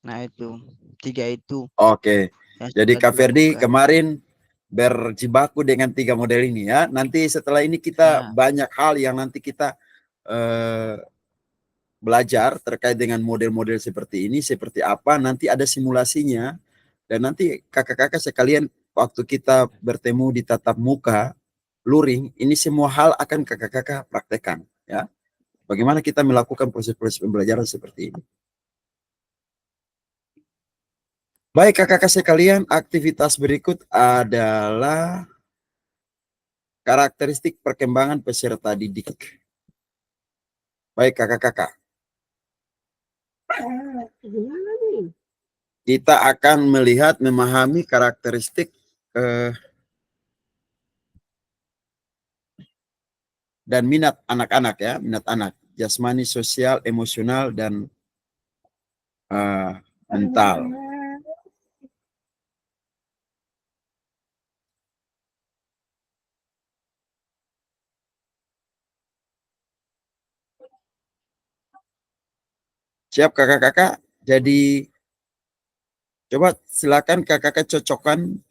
Nah itu 3 itu. Oke, jadi Kak Ferdi kemarin berjibaku dengan 3 model ini ya. Nanti setelah ini kita banyak hal yang nanti kita belajar terkait dengan model-model seperti ini, seperti apa, nanti ada simulasinya, dan nanti kakak-kakak sekalian waktu kita bertemu di tatap muka, luring, ini semua hal akan kakak-kakak praktekkan, ya. Bagaimana kita melakukan proses-proses pembelajaran seperti ini. Baik kakak-kakak sekalian, aktivitas berikut adalah karakteristik perkembangan peserta didik. Baik kakak-kakak. Kita akan melihat, memahami karakteristik dan minat anak-anak ya, minat anak, jasmani, sosial, emosional, dan mental. Siap kakak-kakak? Jadi coba silakan kakak-kakak cocokkan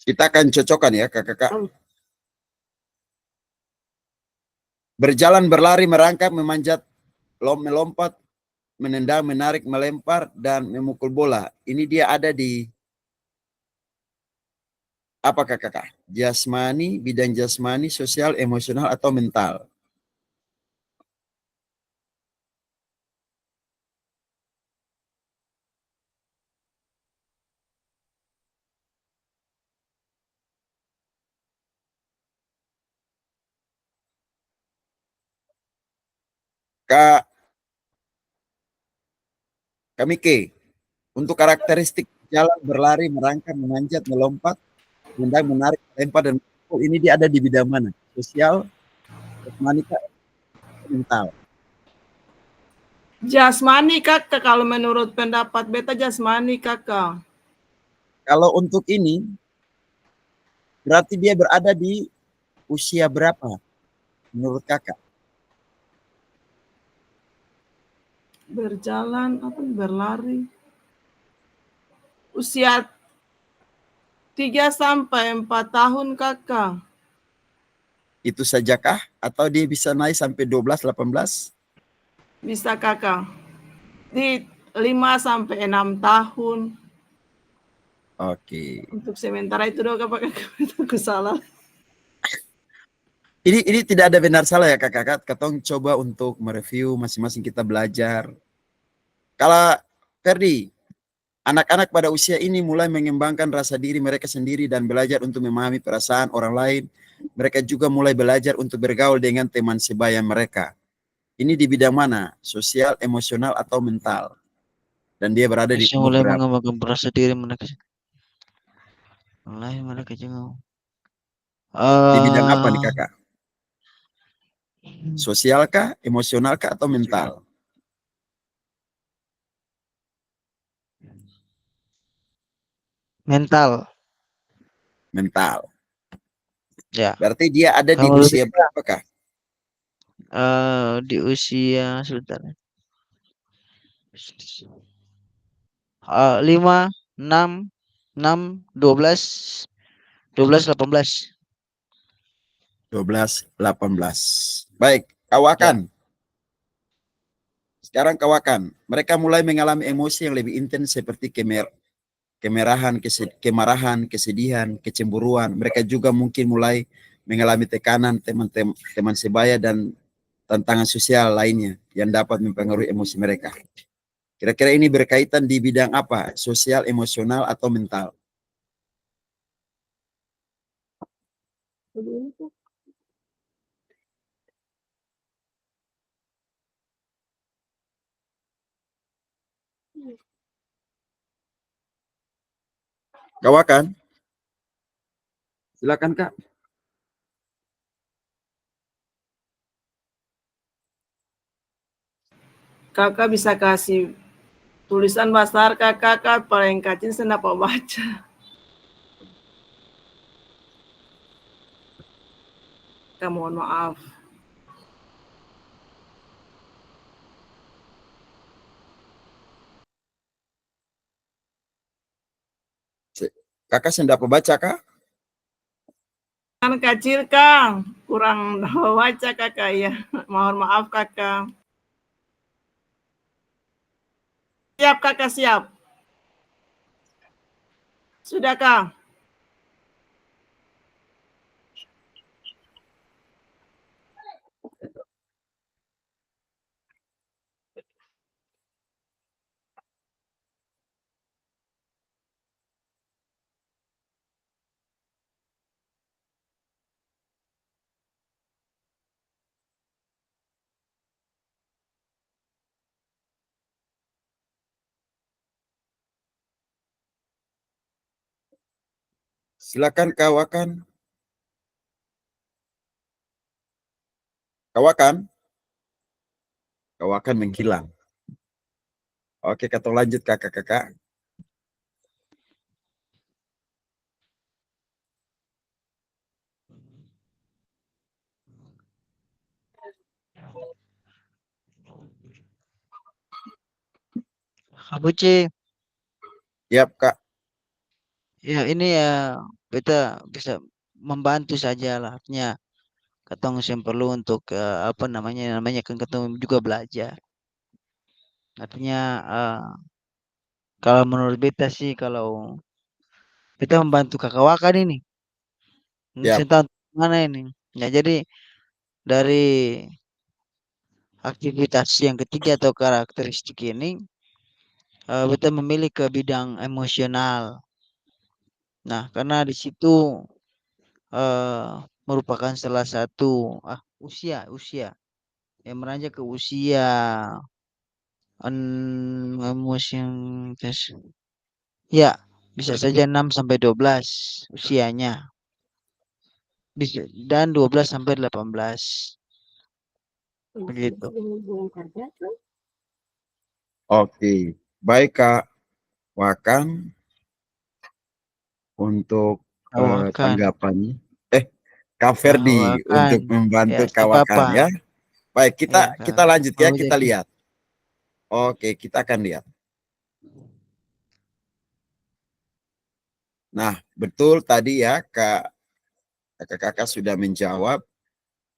kita akan cocokkan ya kakak-kakak. Berjalan, berlari, merangkak, memanjat, melompat, menendang, menarik, melempar, dan memukul bola. Ini dia ada di apa kakak-kakak? Jasmani, bidang jasmani, sosial, emosional, atau mental? Kak Kamike, untuk karakteristik jalan, berlari, merangkak, memanjat, melompat, menendang, menarik, melempar, dan memukul, ini dia ada di bidang mana? Sosial, jasmani, mental? Jasmani kakak, kalau menurut pendapat beta jasmani kakak. Kalau untuk ini, berarti dia berada di usia berapa menurut kakak? berjalan apa berlari usia 3 sampai 4 tahun kakak. Itu sajakah? Atau dia bisa naik sampai 12, 18? Bisa kakak. Di 5 sampai 6 tahun. Oke. Untuk sementara itu doang kakak. Aku salah. Ini tidak ada benar salah ya kakak. Katong coba untuk mereview masing-masing kita belajar. Kalau Ferdi, anak-anak pada usia ini mulai mengembangkan rasa diri mereka sendiri dan belajar untuk memahami perasaan orang lain. Mereka juga mulai belajar untuk bergaul dengan teman sebaya mereka. Ini di bidang mana? Sosial, emosional, atau mental? Dan dia berada di Bisa mulai beberapa. mengembangkan rasa diri mereka. Mulai mereka juga. Di bidang apa nih kakak? Sosial kah, emosional kah, atau mental? Mental. Mental. Ya. Berarti dia ada di Kalau usia berapa kah? di usia sebentar. 5, 6, 12, 18. 12, 18. Baik, kawakan. Sekarang kawakan. Mereka mulai mengalami emosi yang lebih intens seperti kemarahan, kesedihan, kecemburuan. Mereka juga mungkin mulai mengalami tekanan teman sebaya dan tantangan sosial lainnya yang dapat mempengaruhi emosi mereka. Kira-kira ini berkaitan di bidang apa? Sosial, emosional, atau mental? Kawakan? Silakan Kak. Kakak bisa kasih tulisan besar kakak paling kacin saya dapat baca. Kak mohon maaf. Kakak sedang baca Kak? Kan kecil Kang, kurang baca kakak ya. Mohon maaf kakak. Siap kakak siap. Sudah Kang. Silakan kawakan. Kawakan. Kawakan menghilang. Oke, kita lanjut kakak-kakak. Habuci. Yap Kak. Ya ini ya kita bisa membantu saja lah. Artinya ketong yang perlu untuk apa namanya kan ketong juga belajar. Artinya kalau menurut beta sih kalau kita membantu kakak wakan ini. Yap. Saya tahu mana ini. Ya jadi dari aktivitas yang ketiga atau karakteristik ini kita memilih ke bidang emosional. Nah, karena di situ merupakan salah satu usia yang meranjak ke usia emosi tes. Ya, bisa saja 6 sampai 12 usianya. Bisa dan 12 sampai 18. Begitu. Oke. Baik Kak Wakan untuk Kawakan, tanggapannya. Kak Ferdi kawakan. untuk membantu Ya, kawakan apa? ya. Baik, Ya, kita lanjut ya, kita Kak. lihat. Oke, kita akan lihat. Nah, betul tadi ya kakak-kakak sudah menjawab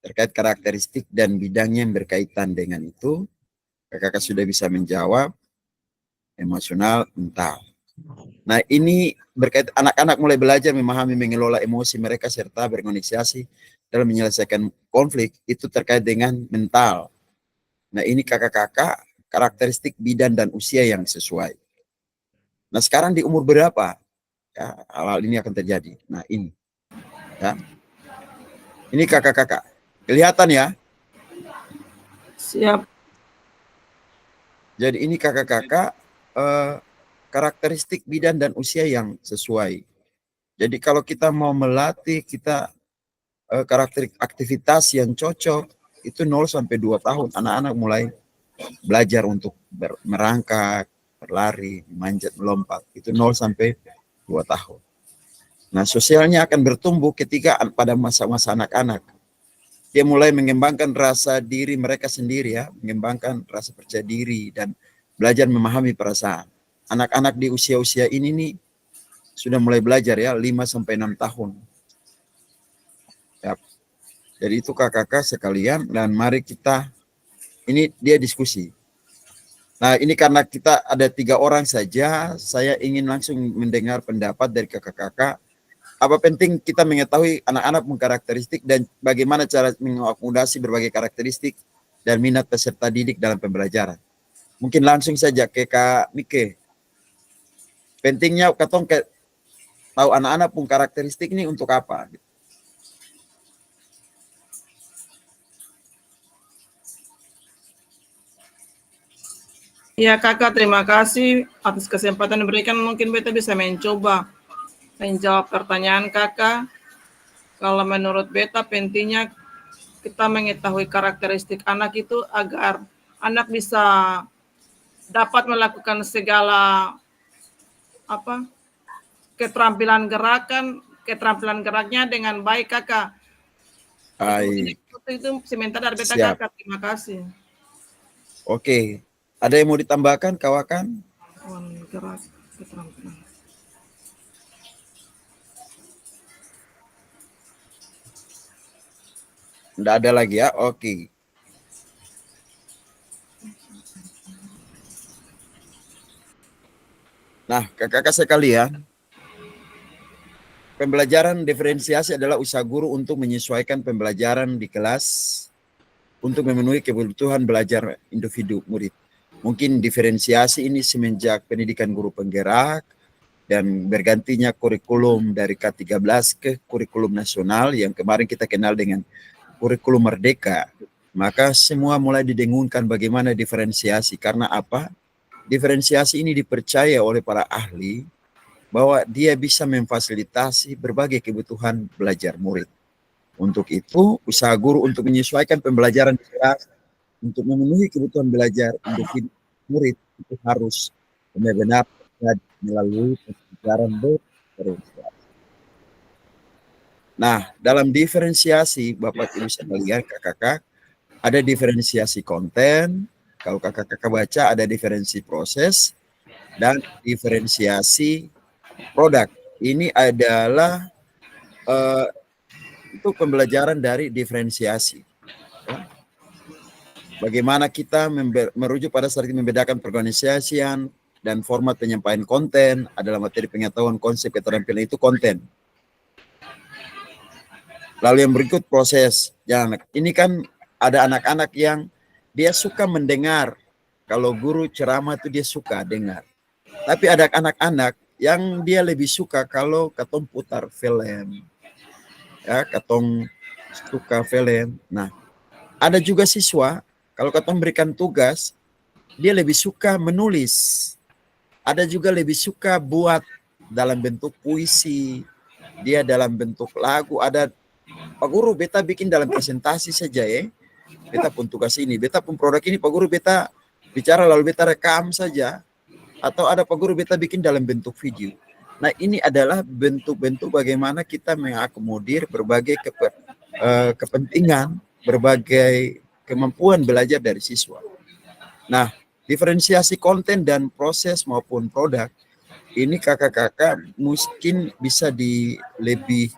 terkait karakteristik dan bidangnya yang berkaitan dengan itu. Kakak-kakak sudah bisa menjawab emosional, mental. Nah, ini berkait anak-anak mulai belajar memahami, mengelola emosi mereka serta bernegosiasi dalam menyelesaikan konflik itu terkait dengan mental. Nah, ini kakak-kakak karakteristik bidang dan usia yang sesuai. Nah, sekarang di umur berapa ya hal-hal ini akan terjadi? Nah, ini ya. Ini kakak-kakak. Kelihatan ya? Siap. Jadi ini kakak-kakak karakteristik bidang dan usia yang sesuai. Jadi kalau kita mau melatih kita karakter aktivitas yang cocok itu 0 sampai 2 tahun anak-anak mulai belajar untuk merangkak, berlari, manjat, melompat. Itu 0 sampai 2 tahun. Nah, sosialnya akan bertumbuh ketika pada masa-masa anak-anak. Dia mulai mengembangkan rasa diri mereka sendiri ya, mengembangkan rasa percaya diri dan belajar memahami perasaan. Anak-anak di usia-usia ini nih sudah mulai belajar ya, 5 sampai 6 tahun. Ya. Jadi itu kakak-kakak sekalian dan mari kita ini dia diskusi. Nah, ini karena kita ada 3 orang saja, saya ingin langsung mendengar pendapat dari kakak-kakak. Apa penting kita mengetahui anak-anak karakteristik dan bagaimana cara mengakomodasi berbagai karakteristik dan minat peserta didik dalam pembelajaran. Mungkin langsung saja ke Kak Mike. Pentingnya katong tahu anak-anak karakteristik ini untuk apa? Ya kakak, terima kasih atas kesempatan diberikan. Mungkin beta bisa mencoba menjawab pertanyaan kakak. Kalau menurut beta pentingnya kita mengetahui karakteristik anak itu agar anak bisa dapat melakukan segala keterampilan geraknya dengan baik kakak. Baik. Itu sementara dari beta Siap. kakak. Terima kasih. Oke. Ada yang mau ditambahkan kawakan? Gerak keterampilan. Tidak ada lagi ya? Oke. Nah, kakak-kakak sekalian, pembelajaran diferensiasi adalah usaha guru untuk menyesuaikan pembelajaran di kelas untuk memenuhi kebutuhan belajar individu murid. Mungkin diferensiasi ini semenjak pendidikan guru penggerak dan bergantinya kurikulum dari K13 ke kurikulum nasional yang kemarin kita kenal dengan kurikulum merdeka. Maka semua mulai didengungkan bagaimana diferensiasi. Karena apa? Diferensiasi ini dipercaya oleh para ahli bahwa dia bisa memfasilitasi berbagai kebutuhan belajar murid. Untuk itu, usaha guru untuk menyesuaikan pembelajaran di kelas untuk memenuhi kebutuhan belajar individu murid itu harus benar-benar melalui pembelajaran diferensiasi. Nah, dalam diferensiasi, Bapak Ibu sekalian, kakak-kakak, ada diferensiasi konten. Kalau kakak-kakak baca, ada diferensi proses dan diferensiasi produk. Ini adalah itu pembelajaran dari diferensiasi. Bagaimana kita merujuk pada strategi membedakan perorganisasian dan format penyampaian konten adalah materi pengetahuan konsep keterampilan itu konten. Lalu yang berikut proses. Ini kan ada anak-anak yang dia suka mendengar. Kalau guru ceramah itu dia suka dengar. Tapi ada anak-anak yang dia lebih suka kalau katong putar film. Ya, katong suka film. Nah, ada juga siswa kalau katong berikan tugas, dia lebih suka menulis. Ada juga lebih suka buat dalam bentuk puisi, dia dalam bentuk lagu. Ada Pak Guru, beta bikin dalam presentasi saja ya. Beta pun tugas ini, beta pun produk ini, Pak Guru beta bicara lalu beta rekam saja. Atau ada Pak Guru beta bikin dalam bentuk video. Nah, ini adalah bentuk-bentuk bagaimana kita mengakomodir berbagai kepentingan, berbagai kemampuan belajar dari siswa. Nah, Diferensiasi konten dan proses maupun produk ini kakak-kakak mungkin bisa lebih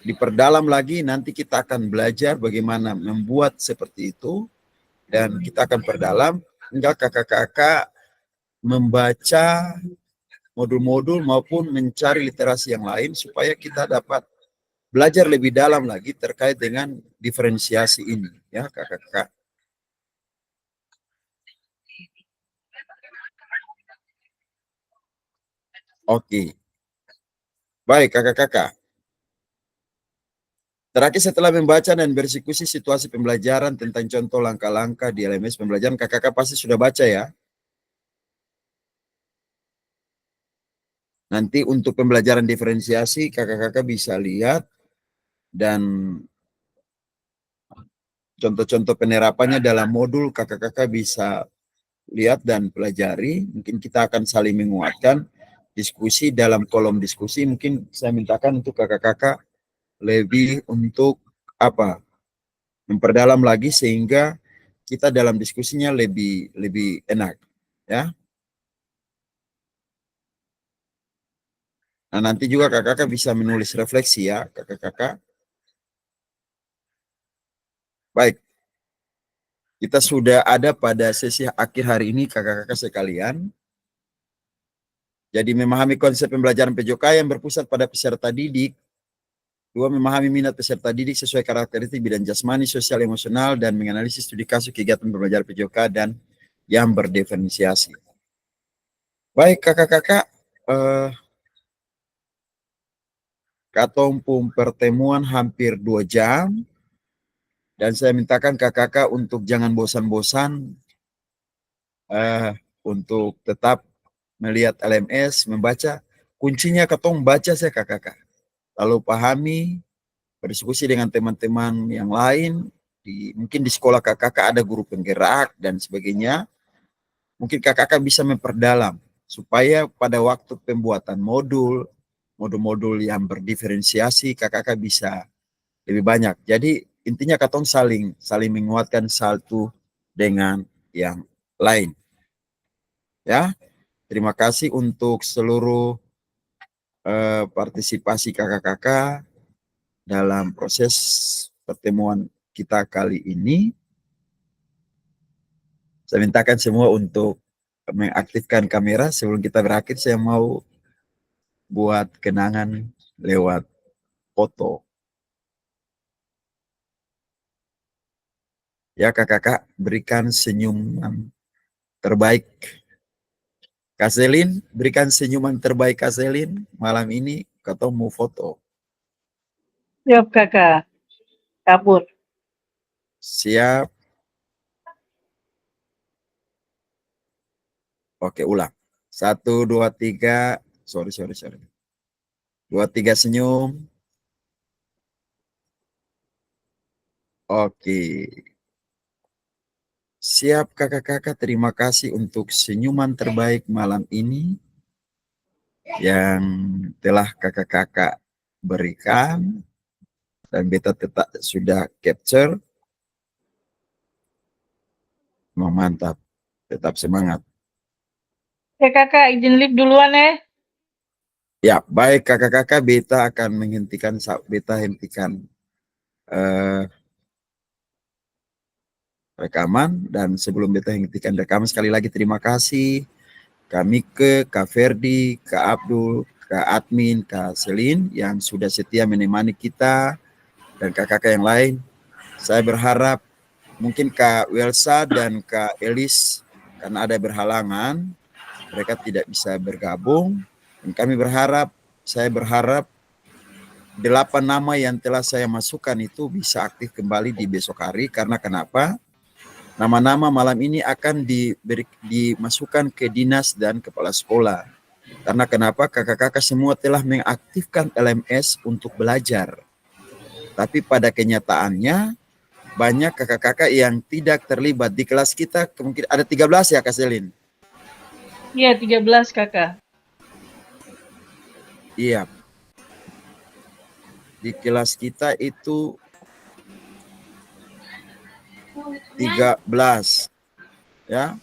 diperdalam lagi. Nanti kita akan belajar bagaimana membuat seperti itu, dan kita akan perdalam hingga kakak-kakak membaca modul-modul maupun mencari literasi yang lain supaya kita dapat belajar lebih dalam lagi terkait dengan diferensiasi ini, ya kakak-kakak. Oke, baik kakak-kakak. Terakhir, setelah membaca dan berdiskusi situasi pembelajaran tentang contoh langkah-langkah di LMS pembelajaran, kakak-kakak pasti sudah baca ya. Nanti untuk pembelajaran diferensiasi, kakak-kakak bisa lihat dan contoh-contoh penerapannya dalam modul kakak-kakak bisa lihat dan pelajari. Mungkin kita akan saling menguatkan diskusi dalam kolom diskusi. Mungkin saya mintakan untuk kakak-kakak lebih untuk memperdalam lagi sehingga kita dalam diskusinya lebih enak, ya. Nah, nanti juga kakak-kakak bisa menulis refleksi ya, kakak-kakak. Baik, kita sudah ada pada sesi akhir hari ini kakak-kakak sekalian. Jadi memahami konsep pembelajaran PJOK yang berpusat pada peserta didik. 2. Memahami minat peserta didik sesuai karakteristik bidang jasmani, sosial, emosional, dan menganalisis studi kasus kegiatan pembelajaran PJOK dan yang berdiferensiasi. Baik kakak-kakak, katong pun pertemuan hampir 2 jam, dan saya mintakan kakak-kakak untuk jangan bosan-bosan untuk tetap melihat LMS, membaca. Kuncinya katong baca saya kakak-kakak, lalu pahami, berdiskusi dengan teman-teman yang lain, mungkin di sekolah kakak-kakak ada guru penggerak dan sebagainya. Mungkin kakak-kakak bisa memperdalam supaya pada waktu pembuatan modul-modul yang berdiferensiasi, kakak-kakak bisa lebih banyak. Jadi intinya katong saling menguatkan satu dengan yang lain. Ya, terima kasih untuk seluruh partisipasi kakak-kakak dalam proses pertemuan kita kali ini. Saya mintakan semua untuk mengaktifkan kamera. Sebelum kita berakhir, saya mau buat kenangan lewat foto. Ya kakak-kakak, berikan senyuman terbaik. Kak Selin, berikan senyuman terbaik Kak Selin. Malam ini ketemu foto. Siap kakak, kabur. Siap. Oke, ulang. 1, 2, 3. Sorry. 2, 3 senyum. Oke. Siap kakak-kakak, terima kasih untuk senyuman terbaik malam ini yang telah kakak-kakak berikan dan beta tetap sudah capture. Mantap, tetap semangat. Ya kakak, izin live duluan ya. Ya, baik kakak-kakak, beta akan hentikan rekaman, dan sebelum beta hentikan rekaman, sekali lagi terima kasih kami ke Kak Ferdi, Kak Abdul, Kak Admin, Kak Selin yang sudah setia menemani kita, dan kakak-kakak yang lain. Saya berharap mungkin Kak Welsa dan Kak Elis karena ada berhalangan, mereka tidak bisa bergabung. Dan saya berharap 8 nama yang telah saya masukkan itu bisa aktif kembali di besok hari. Karena kenapa? Nama-nama malam ini akan dimasukkan ke dinas dan kepala sekolah. Karena kenapa? Kakak-kakak semua telah mengaktifkan LMS untuk belajar. Tapi pada kenyataannya, banyak kakak-kakak yang tidak terlibat. Di kelas kita mungkin ada 13 ya Kak Selin? Iya, 13 kakak. Iya. Di kelas kita itu 13. Ya.